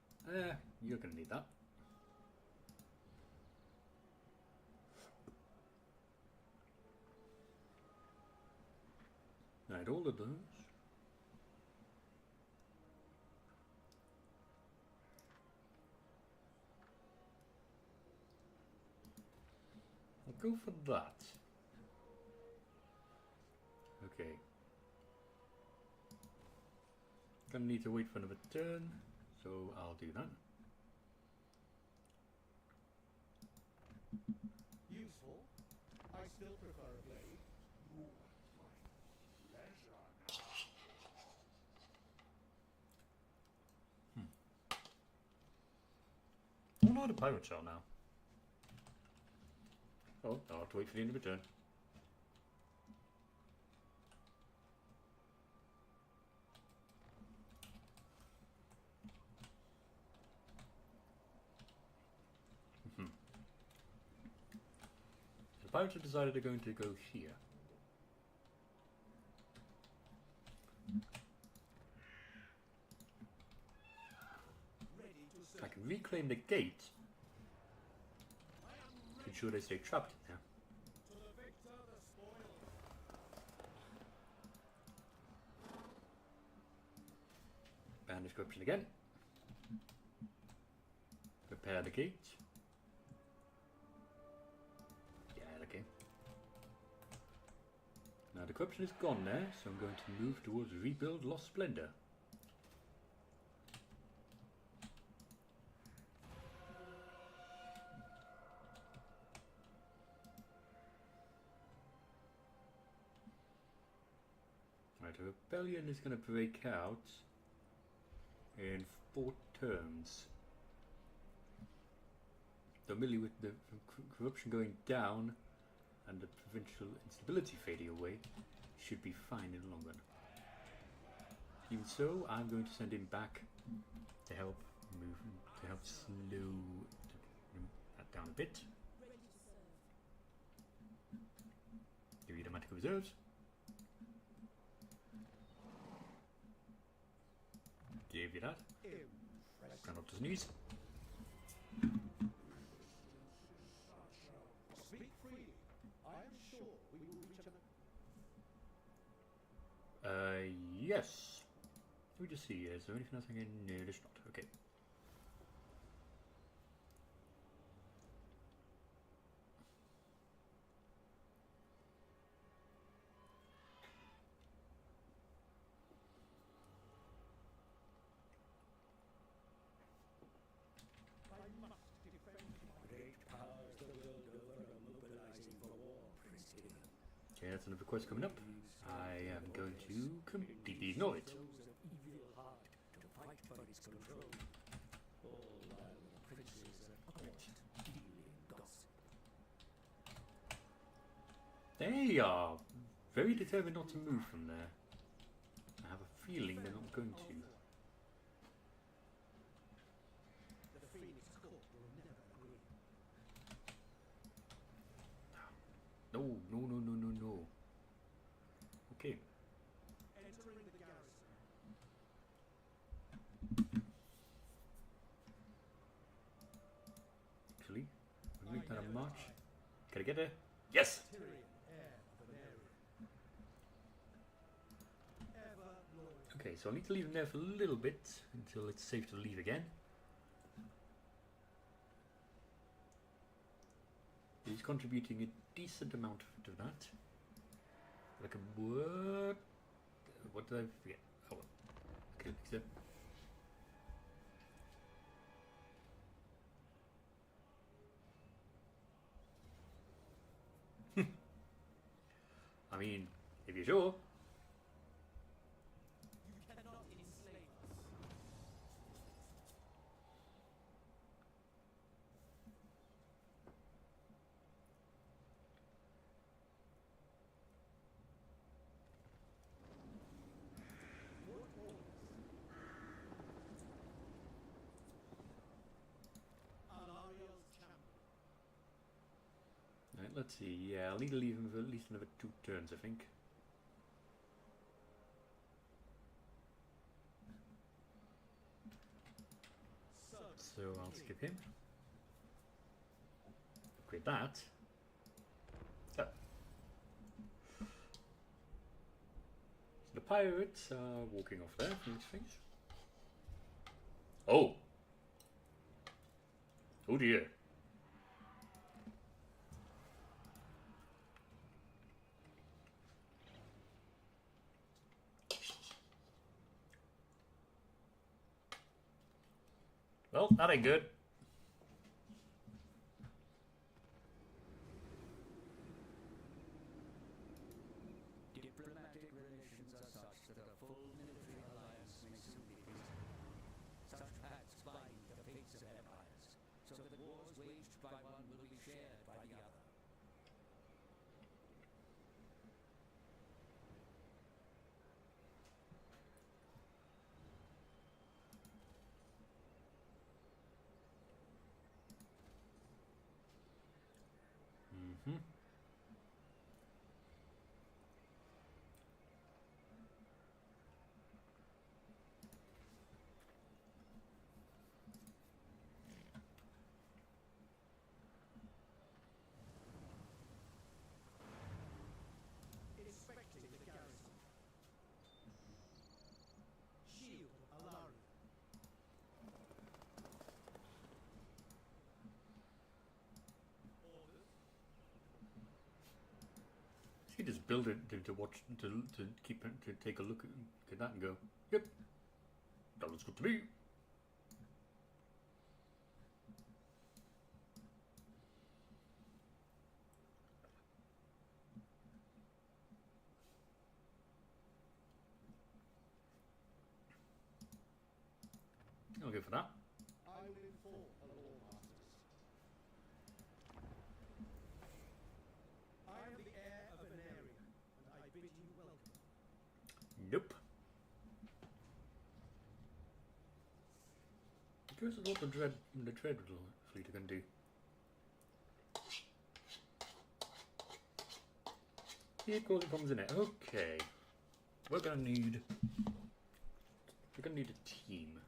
You're gonna need that. Right, all of those. I'll go for that. Okay. Gonna need to wait for another turn, so I'll do that. Useful. I still prefer a blade. I don't know how to pirate shell now. Oh, I'll have to wait for the end of the turn. The pirates have decided they're going to go here. Ready to I serve. can reclaim the gate I am to ready. ensure they stay trapped in there. To the victor, the spoil. Banish corruption again. Repair the gate. Yeah, okay. Now the corruption is gone there, so I'm going to move towards rebuild Lost Splendor. Right, a rebellion is going to break out in 4 turns. So merely with the corruption going down and the provincial instability fading away, should be fine in the long run. Even so, I'm going to send him back to help move, to help slow that down a bit. Ready to serve. Give you the magical reserves. Give you that. Ground up to his knees. Speak freely. I am sure we will reach an Yes. Let me just see. Is there anything else I can? No, there's not. Okay. I must defend my Great powers the world over are mobilizing for war, Prince Gideon. Okay, that's another quest coming up. I am going to completely ignore it. Those of evil heart to fight for its control. All while the princes at court deal in gossip. They are very determined not to move from there. I have a feeling they're not going to. The Phoenix Court will never agree. No, no, no, no, no, no. Okay. Entering the garrison. Actually, we'll make that a march. Can I get there? Yes! Tyrion, heir of Venarian. Ever loyal. Okay, so I'll need to leave him there for a little bit until it's safe to leave again. He's contributing a decent amount to that. Like a what? What did I forget? Oh, well. Okay, except. I mean, if you're sure. You cannot enslave us. What orders? Alariel's champion. Right, let's see. Yeah, I'll need to leave him for at least another 2 turns, I think. So I'll skip him. Upgrade that. Oh. So the pirates are walking off there from these things. Oh! Oh dear. Well, that ain't good. Diplomatic relations are such that a full military alliance may soon be feasible. Such pacts bind the fates of empires, so that wars waged by one will be shared by the other. You just build it to watch to keep it, to take a look at that and go, yep, that looks good to me. I'll go for that. I will inform the Lord Masters. I am the heir of Veneria, and I bid you welcome. Nope. Curious as what the dread fleet are going to do. Here causing problems in it. Okay. We're gonna need a team.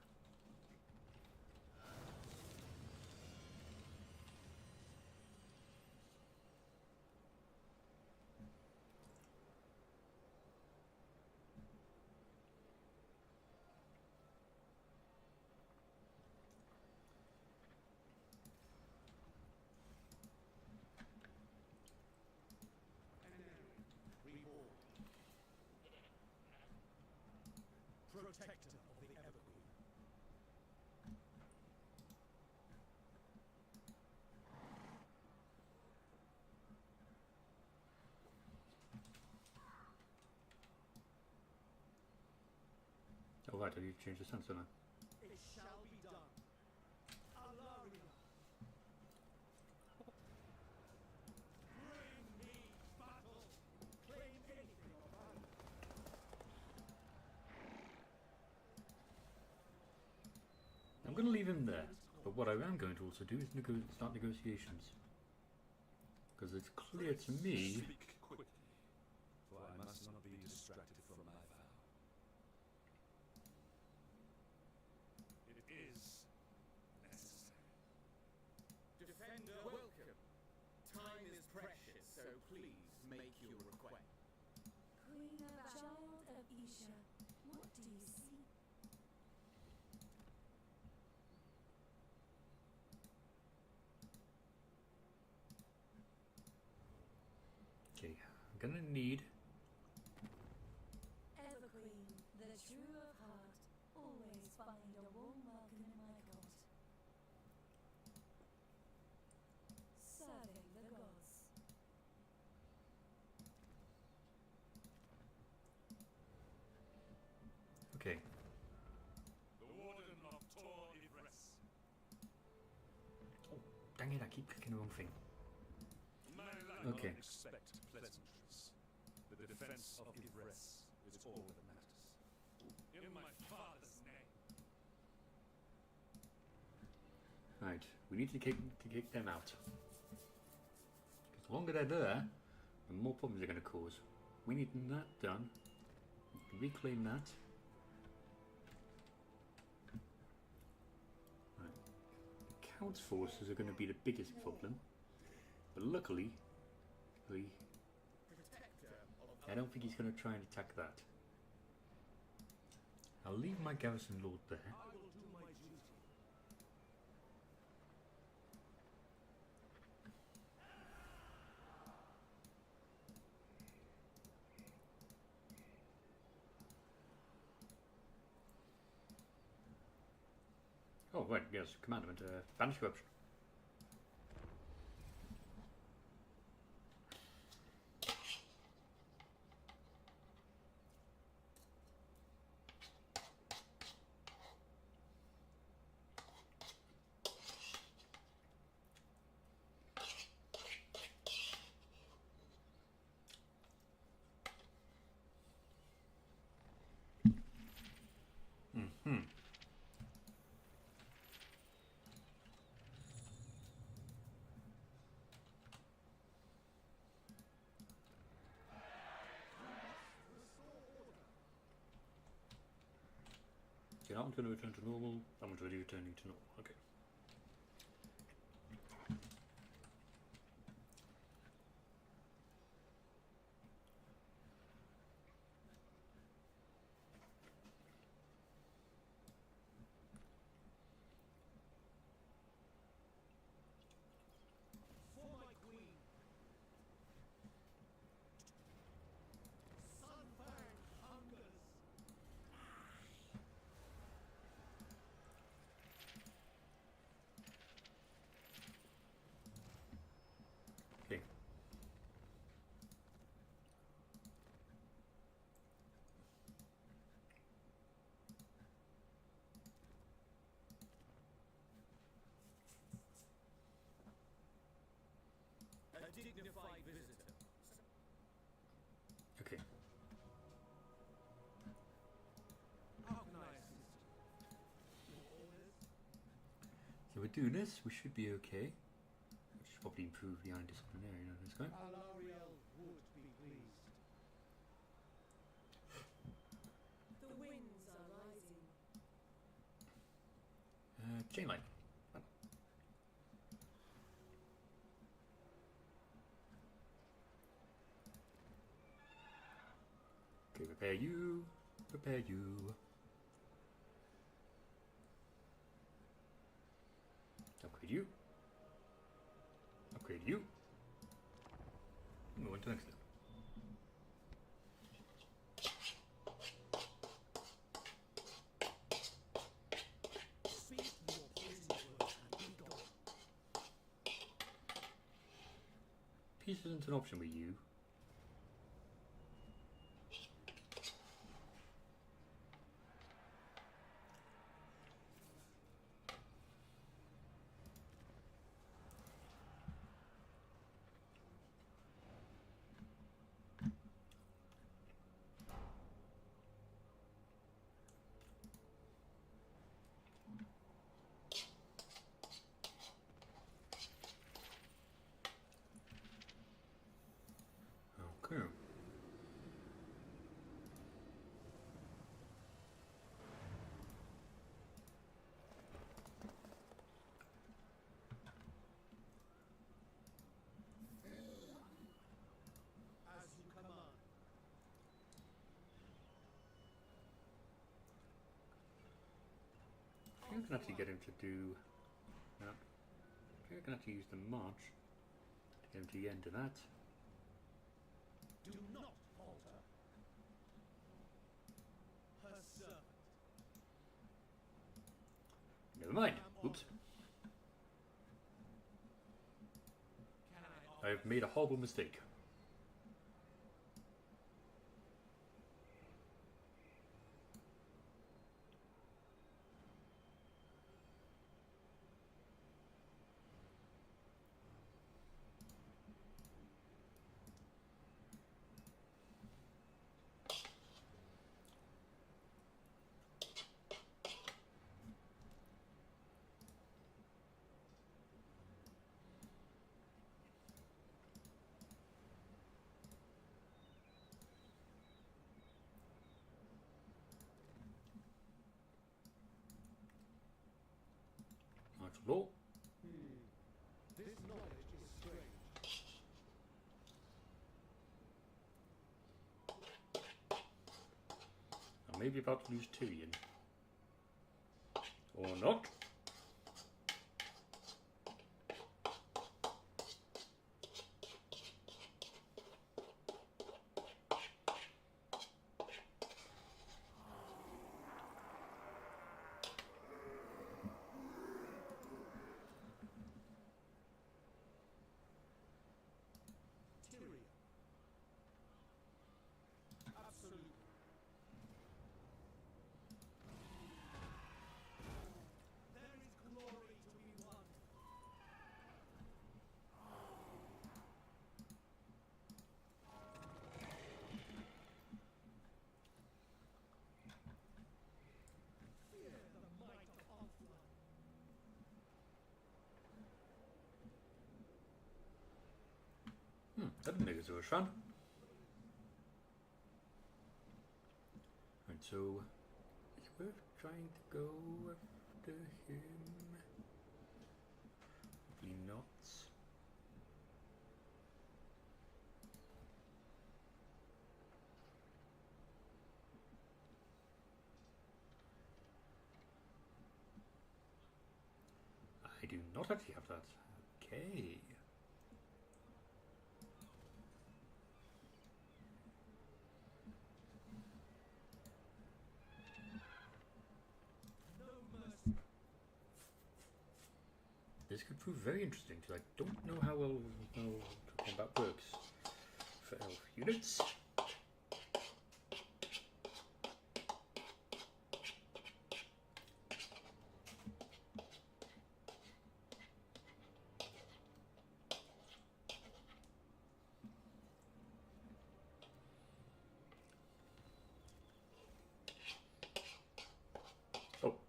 Reborn. Protector of the Everqueen. Oh right, I need to change the sensor now. It shall be done. Alaria. Bring me battle. Claim anything of value. I'm going to leave him there, but what I am going to also do is start negotiations. Because it's clear to me... Speak quickly, for I must not be distracted from my vow. It is necessary. Defender, welcome. Time is precious, so please make your request. Queen of Child of Isha, what do you see? Okay, I'm going to need... Everqueen, the true of heart, always find a warm welcome in my court. Serving the gods. Okay, The Warden of Tor Ivres. dang it, I keep clicking the wrong thing. My life Okay. expect pleasantries. The defense of Ivres is all that matters. In my father's name. Right, we need to kick them out. Because the longer they're there, the more problems they're going to cause. We need that done. Reclaim that. Right. The Count's forces are going to be the biggest problem. But luckily, I don't think he's going to try and attack that. I'll leave my garrison lord there. I will do my duty. Oh, right, yes, commandment, banish corruption. Okay, that one's going to return to normal, that one's already returning to normal, okay. For my queen. dignified visitor. Okay. How can I assist you? Your orders? So we're doing this. We should be okay. We should probably improve the iron disciplinarian on this guy. Alariel would be pleased. The winds are rising. Chain line. Okay, prepare you. Prepare you. Upgrade you. Upgrade you. Move on to the next step. Speak your poison words and be gone. Peace isn't an option with you. Okay. As you command. I think I can actually get him to do that. I think I can actually use the march to get him to the end of that. Do not falter. Her servant. Never mind. Oops. Can I I've made a horrible mistake. March law. This knowledge is strange. I may be about to lose Tyrion. Or not. Tyrion. Absolutely. There is glory to be won. Fear the might of Ulthuan. That didn't make it so much fun. Right, so it's worth trying to go after him. Probably not. I do not actually have that. Okay. No mercy. This could prove very interesting because I don't know how well combat works for elf units.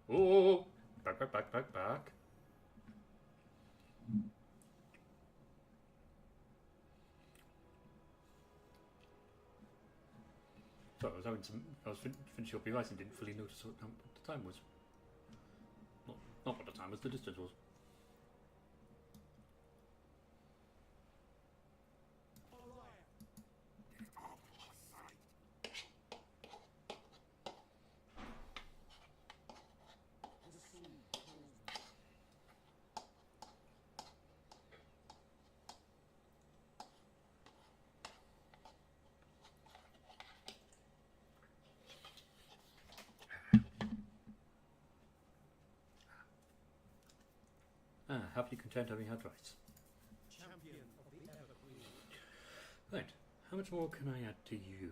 Oh, back, back, back, back, back. Sorry, I was finishing up your ice and didn't fully notice what the time was. Not what the time was, the distance was. Happily content having had rice. Champion of the Everqueen. Right, how much more can I add to you?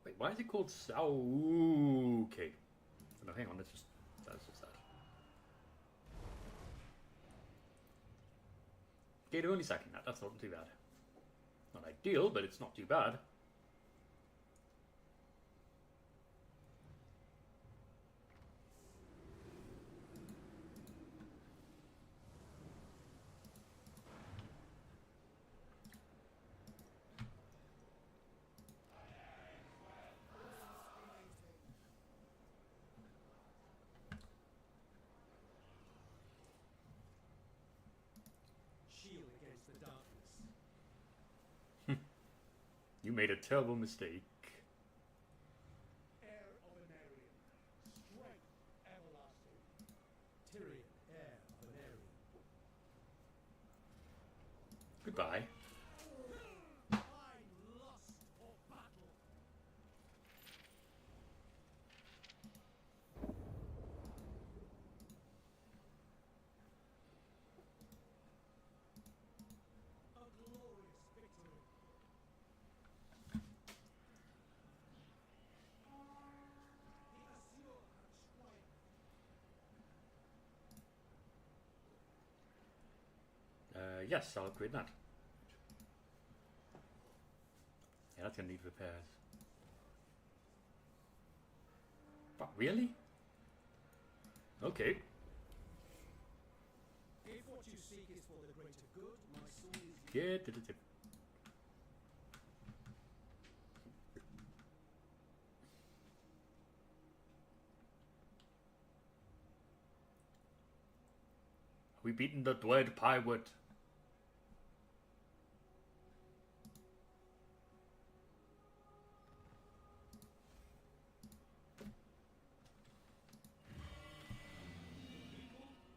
Wait, why is it called okay. No, hang on, that's just that. Okay, they're only sacking that. That's not too bad. Not ideal, but it's not too bad. Shield against the darkness. You made a terrible mistake. Heir of Anarion. Strength everlasting. Tyrion, heir of Anarion. Goodbye. Find lust for battle. A glorious victory. The Azure triumph. Yes, I'll upgrade that. Yeah, that's gonna need repairs. But really? Okay. If what you seek is for the greater good, my soul is Get to the tip. We beaten the Dwed Pyreward.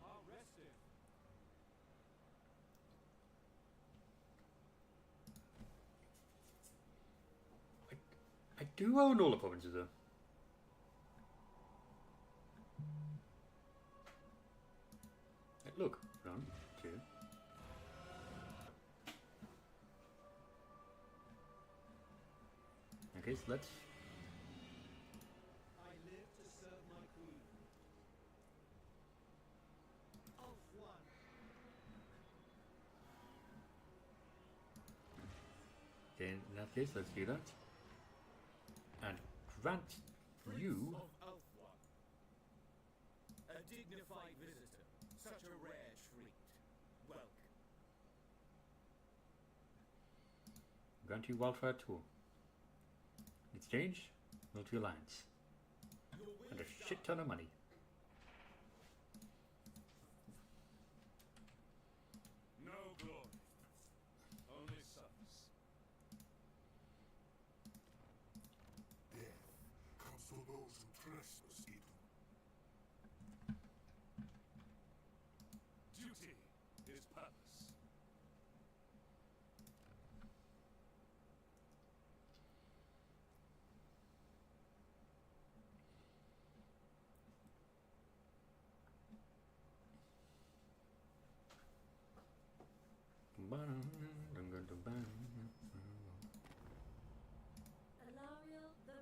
are rested. I do own all the provinces though. Hey, look, 1, 2. Okay, so let's. I live to serve my queen. Ulf Okay, in that case, let's do that. And grant you. Of Ulfwan. A dignified visitor. Such a rare treat. Welcome. Grant you Wildfire Tour. In exchange, multi-alliance. Your will And a is shit done. ton of money. No glory. Only service. Death comes to those who trespass, Edom. Alariel the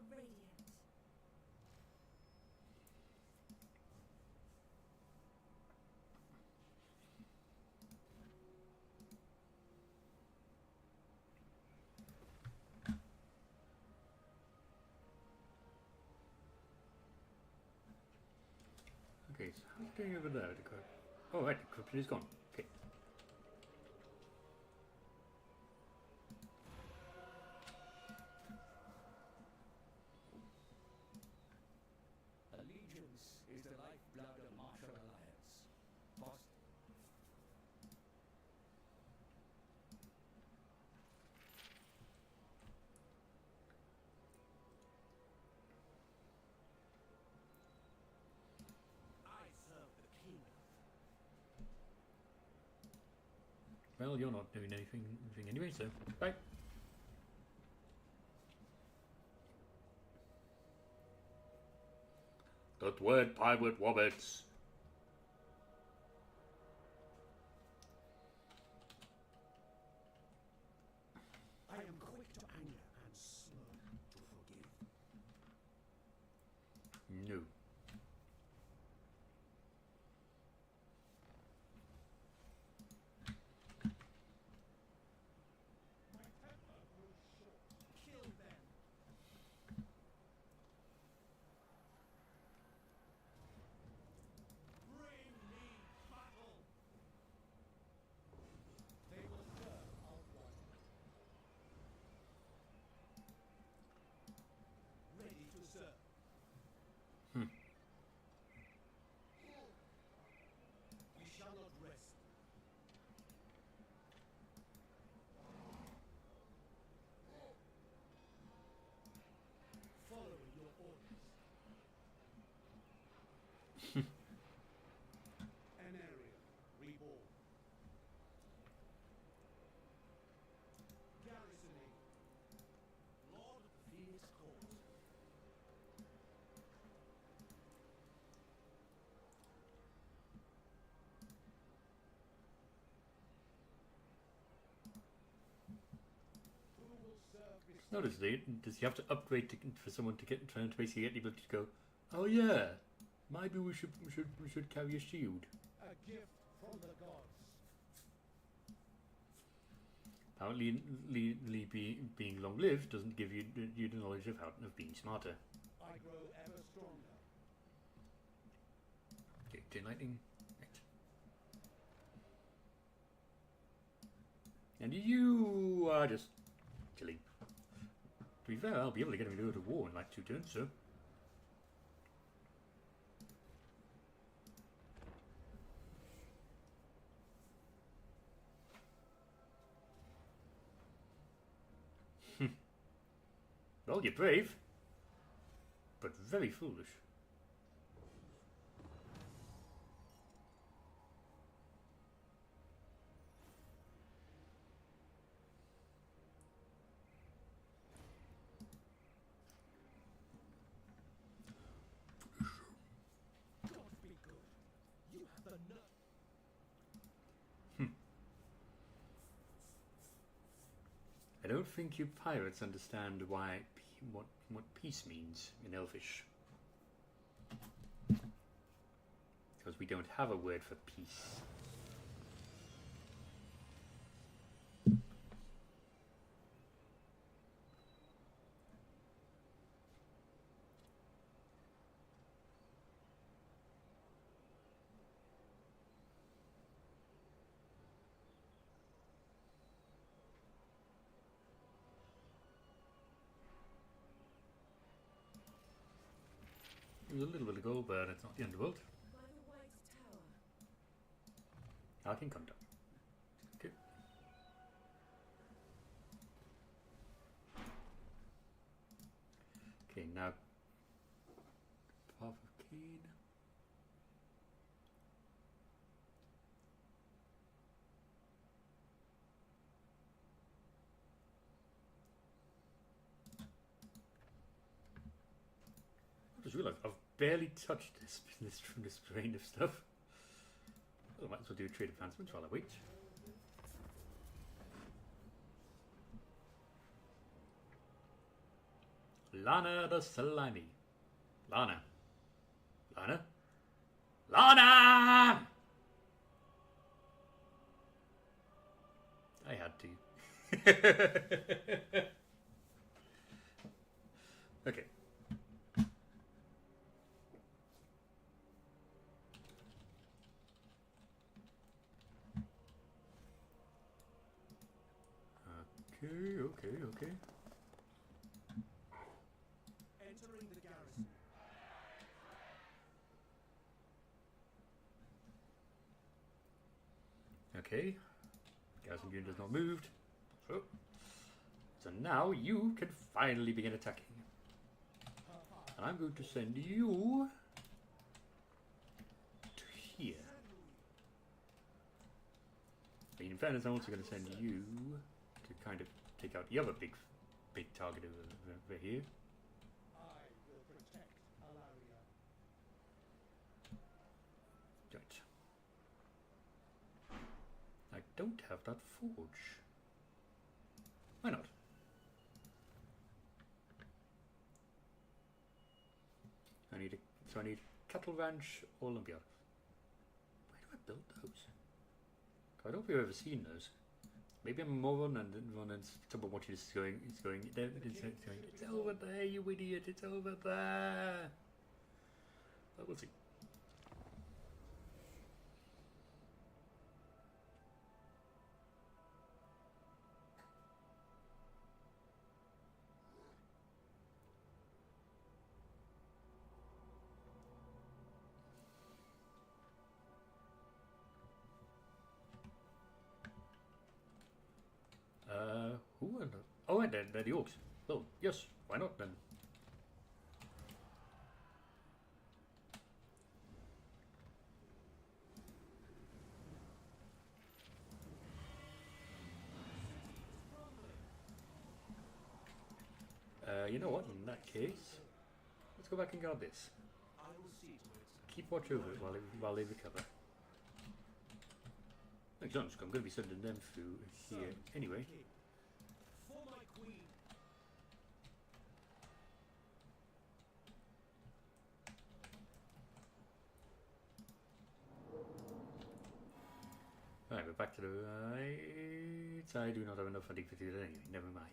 Radiant. Okay, so how's it going over there? Oh, right, the corruption is gone. Okay. Allegiance is the lifeblood of martial alliance. Foster. I serve the king. Well, you're not doing anything anyway, so bye. That word pirate wobbits. I am quick to anger and slow to forgive. No. My temper grows short. Kill them. Bring me battle. They will serve outright. Ready to serve. We shall not rest. Following your orders. An area reborn. Garrisoning. Lord of the Phoenix Court. Who will serve this? Notice, does he have to upgrade for someone to basically get able to go? Oh yeah, maybe we should carry a shield. A gift from the gods. Apparently, being long-lived doesn't give you the knowledge of being smarter. I grow ever stronger. Okay, chain lightning. Right. And you are just chilling. To be fair, I'll be able to get him to go to war in like 2 turns, so. Well, you're brave, but very foolish. God be good. You have the nerve. I don't think you pirates understand why what peace means in Elvish. Because we don't have a word for peace. There's a little bit of gold, but it's not the underworld. By the White Tower. I can come down. Okay. Okay, now Path of Cain. I just realised I've barely touched this train of stuff. Well, I might as well do a trade advancement while I wait. Lana the Slimy. Lana. Lana? Lana! I had to. Okay. Okay. Entering the garrison. Okay. Garrison unit has not moved. So now you can finally begin attacking. And I'm going to send you to here. I mean, in fairness, I'm also going to send you to kind of take out the other big target over here. I will protect Alaria. Right. I don't have that forge. Why not? I need cattle ranch Olympia. Where do I build those? I don't think I've ever seen those. Maybe I'm a moron and someone watching this is going. It's over there, you idiot! It's over there. But we'll see. Who are the... Oh, and they're the orcs. Well, yes, why not then? You know what, in that case, let's go back and guard this. I will see to it. Keep watch over it while they recover. Makes sense, I'm going to be sending them through here anyway. For my queen. Right, we're back to the right. I do not have enough funding for this anyway, never mind.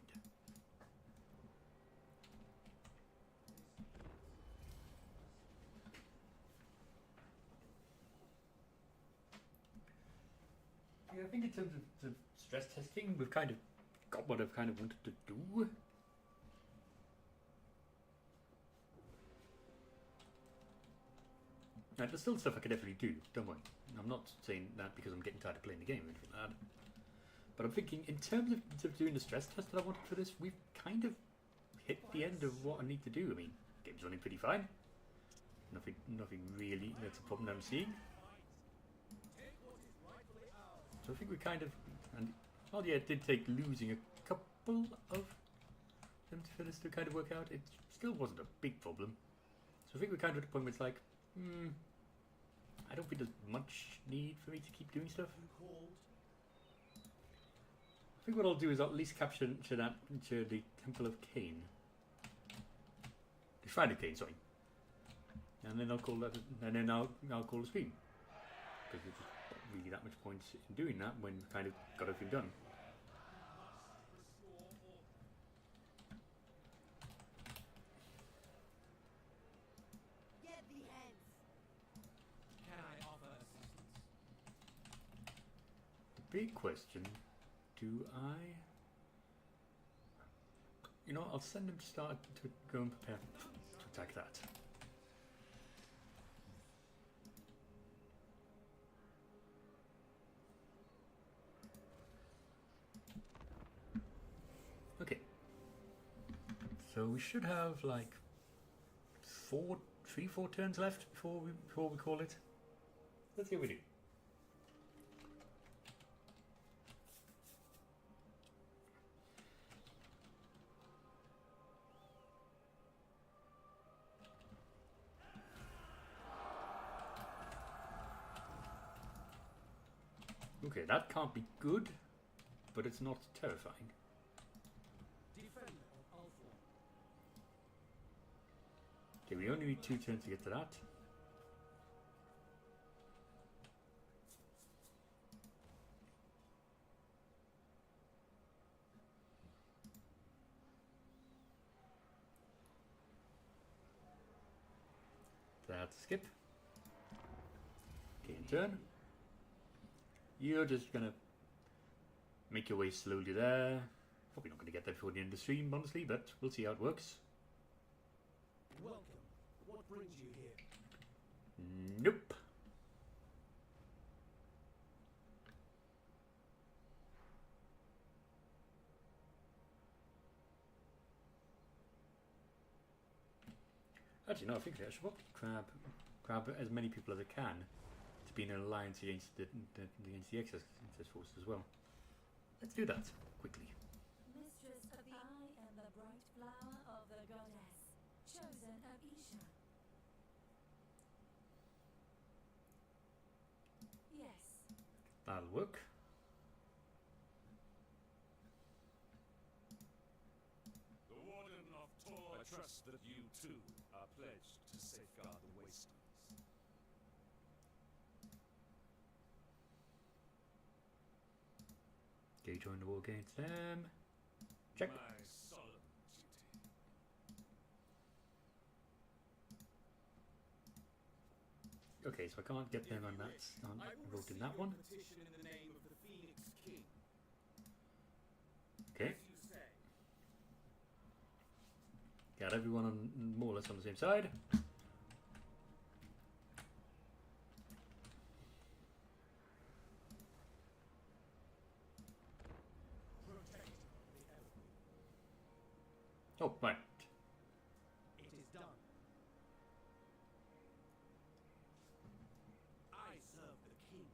Yeah, I think in terms of stress testing, we've kind of got what I've kind of wanted to do. Now, there's still stuff I could definitely do, don't worry. I'm not saying that because I'm getting tired of playing the game or anything like that. But I'm thinking, in terms of doing the stress test that I wanted for this, we've kind of hit the end of what I need to do. I mean, game's running pretty fine. Nothing really that's a problem that I'm seeing. So I think we kind of, and oh yeah, it did take losing a couple of them for this to kind of work out. It still wasn't a big problem. So I think we're kind of at the point where it's like, I don't think there's much need for me to keep doing stuff. I think what I'll do is I'll at least capture the Temple of Cain. The Shrine of Cain, sorry. And then I'll call that, and then I'll call the stream. Because there's not really that much point in doing that when we kind of got everything done. Get the heads. Can I offer assistance? The big question, do I... You know, I'll send them to start to go and prepare to attack that. Okay. So we should have like 4 turns left before we call it. Let's see what we do. Okay, that can't be good, but it's not terrifying. Defender of Ulthuan. Okay, we only need 2 turns to get to that. That's skip. Okay, in turn. You're just gonna make your way slowly there. Probably not gonna get there before the end of the stream, honestly, but we'll see how it works. Welcome. What brings you here? Nope. Actually, no, I think I should probably grab as many people as I can to be in an alliance against the Excess forces as well. Let's do that quickly. Mistress of the I am the bright flower of the goddess, chosen of Isha. Yes. That'll work. The Warden of Tor. I trust that you too are pledged to safeguard the Wastelands. Okay, join the war against them. Check. My solemn duty. Okay, so I can't get them on that. I'm I will voting receive that your one. petition in the name of the Phoenix King. Okay, As you say. got everyone on more or less on the same side. Protect the Everqueen. Oh, right. It is done. I serve the king.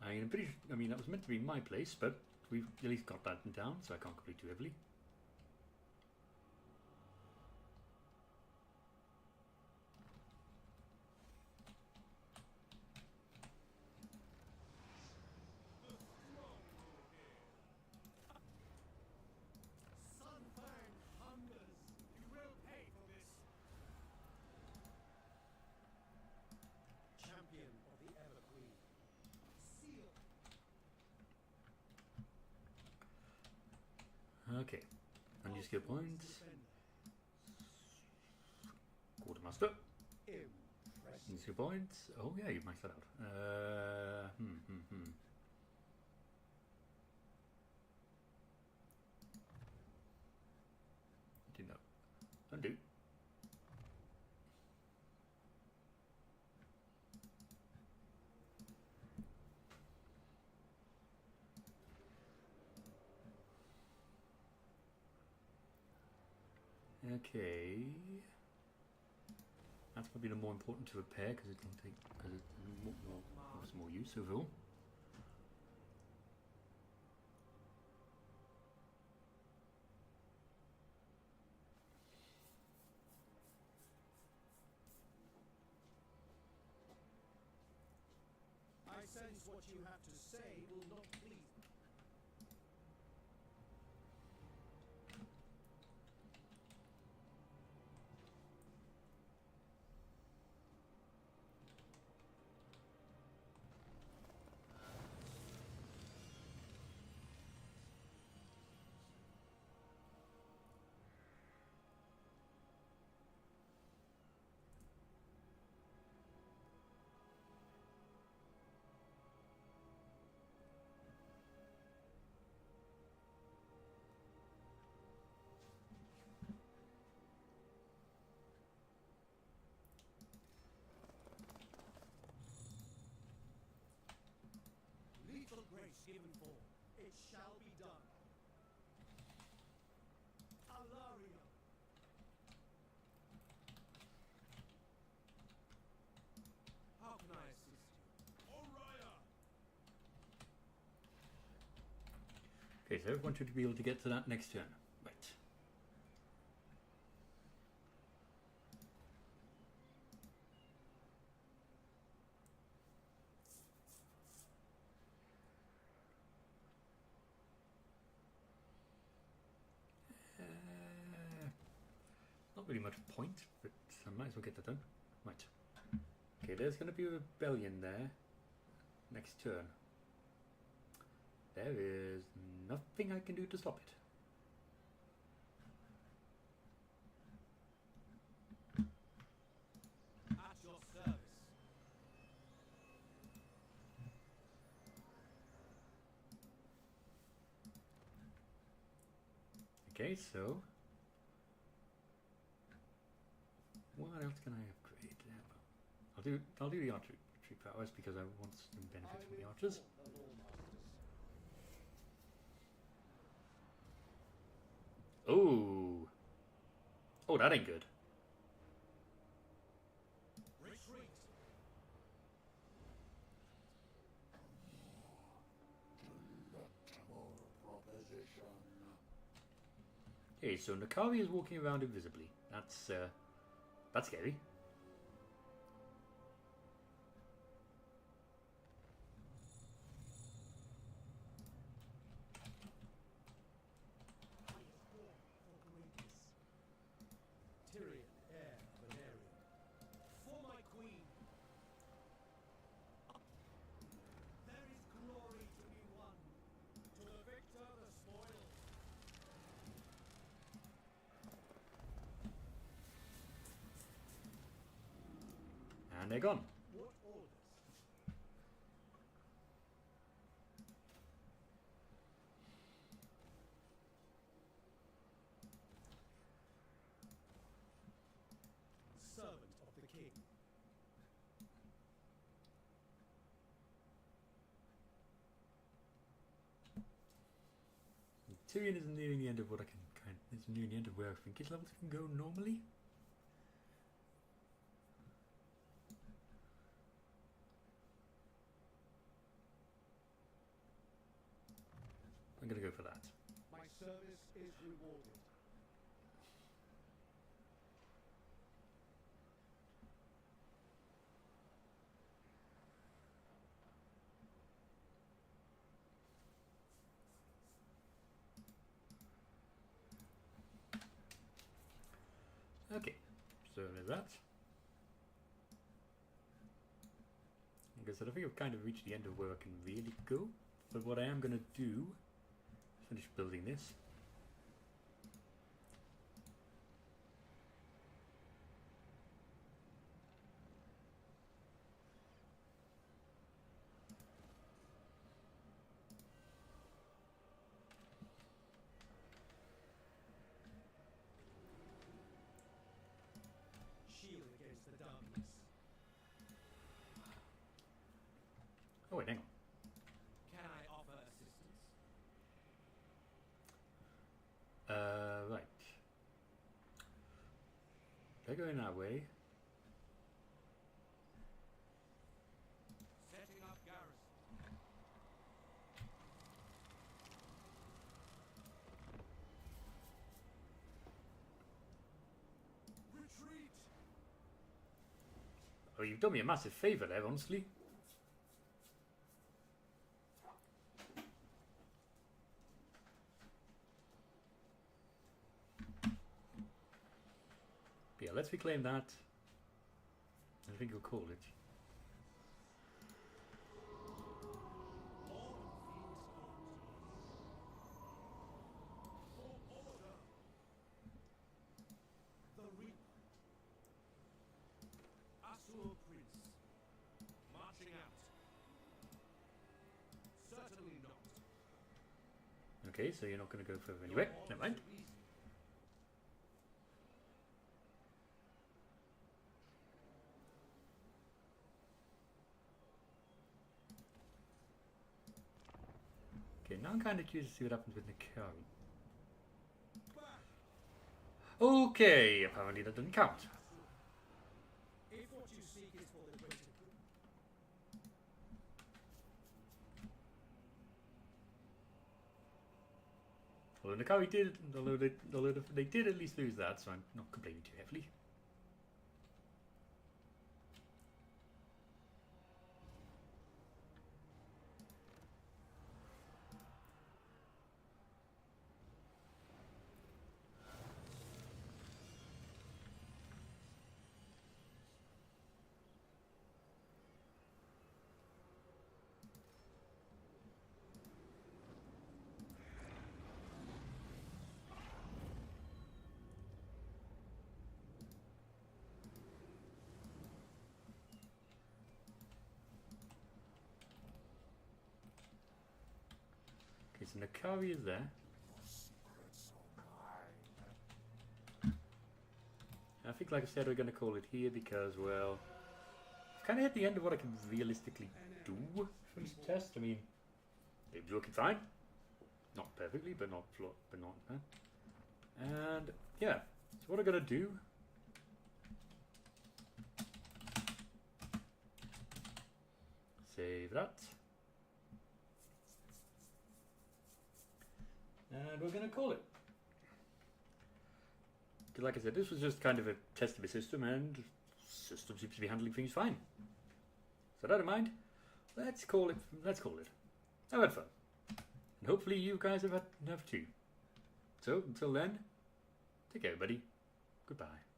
I'm pretty. I mean, that was meant to be my place, but we've at least got that down, so I can't complete too heavily. Sunfang hungers. You will pay for this. Champion of the Everqueen. Seal. Okay, and your skill points. Defender. Quartermaster. Impressive. And skill points. Oh yeah, you maxed that out. Didn't know. Undo. Okay. That's probably the more important to repair because it can take it's more use overall. I sense what you have to say will not please me. Lethal grace given forth. It shall be done. Alaria. How can I assist you? Oriah! Okay, so everyone should be able to get to that next turn. Right. Not really much point, but I might as well get that done. Right. Okay, there's going to be a rebellion there next turn. There is nothing I can do to stop it. At your service. Okay, so what else can I upgrade? I'll do the archery powers because I want some benefits from the archers. Oh, oh, that ain't good. Retreat. Okay, so Nakari is walking around invisibly. That's scary. Tyrion, heir of Valerian. For my queen. There is glory to be won. To the victor the spoils. And they're gone. What orders? Servant of the king. Tyrion is nearing the end of what I can it's nearing the end of where I think his levels can go normally. I'm gonna go for that. My service is rewarded. Okay, so there's that. Like I said, I think I've kind of reached the end of where I can really go. But what I am going to do is finish building this. Shield against the darkness. Oh wait, hang on. Can I offer assistance? Right. They're going that way. Setting up garrison. Retreat! Oh, you've done me a massive favour there, honestly. But yeah, let's reclaim that. I think we'll call it. For order! The Reaper. Asur Prince. Marching out. Certainly not. Okay, so you're not going to go further anyway. Never mind. Okay, now I'm kind of curious to see what happens with Nakari. Okay, apparently that doesn't count. If what you seek is for the greater good. Although Nakari did, although they did at least lose that, so I'm not complaining too heavily. Okay, so Nakari is there. I think, like I said, we're going to call it here because, well, I've kind of hit the end of what I can realistically do from this test. I mean, it's working fine. Not perfectly, but not flawed, but not. And yeah, so what I'm going to do. Save that. And we're going to call it. Because like I said, this was just kind of a test of a system, and the system seems to be handling things fine. So that in mind, let's call it. I've had fun. And hopefully you guys have too. So until then, take care everybody. Goodbye.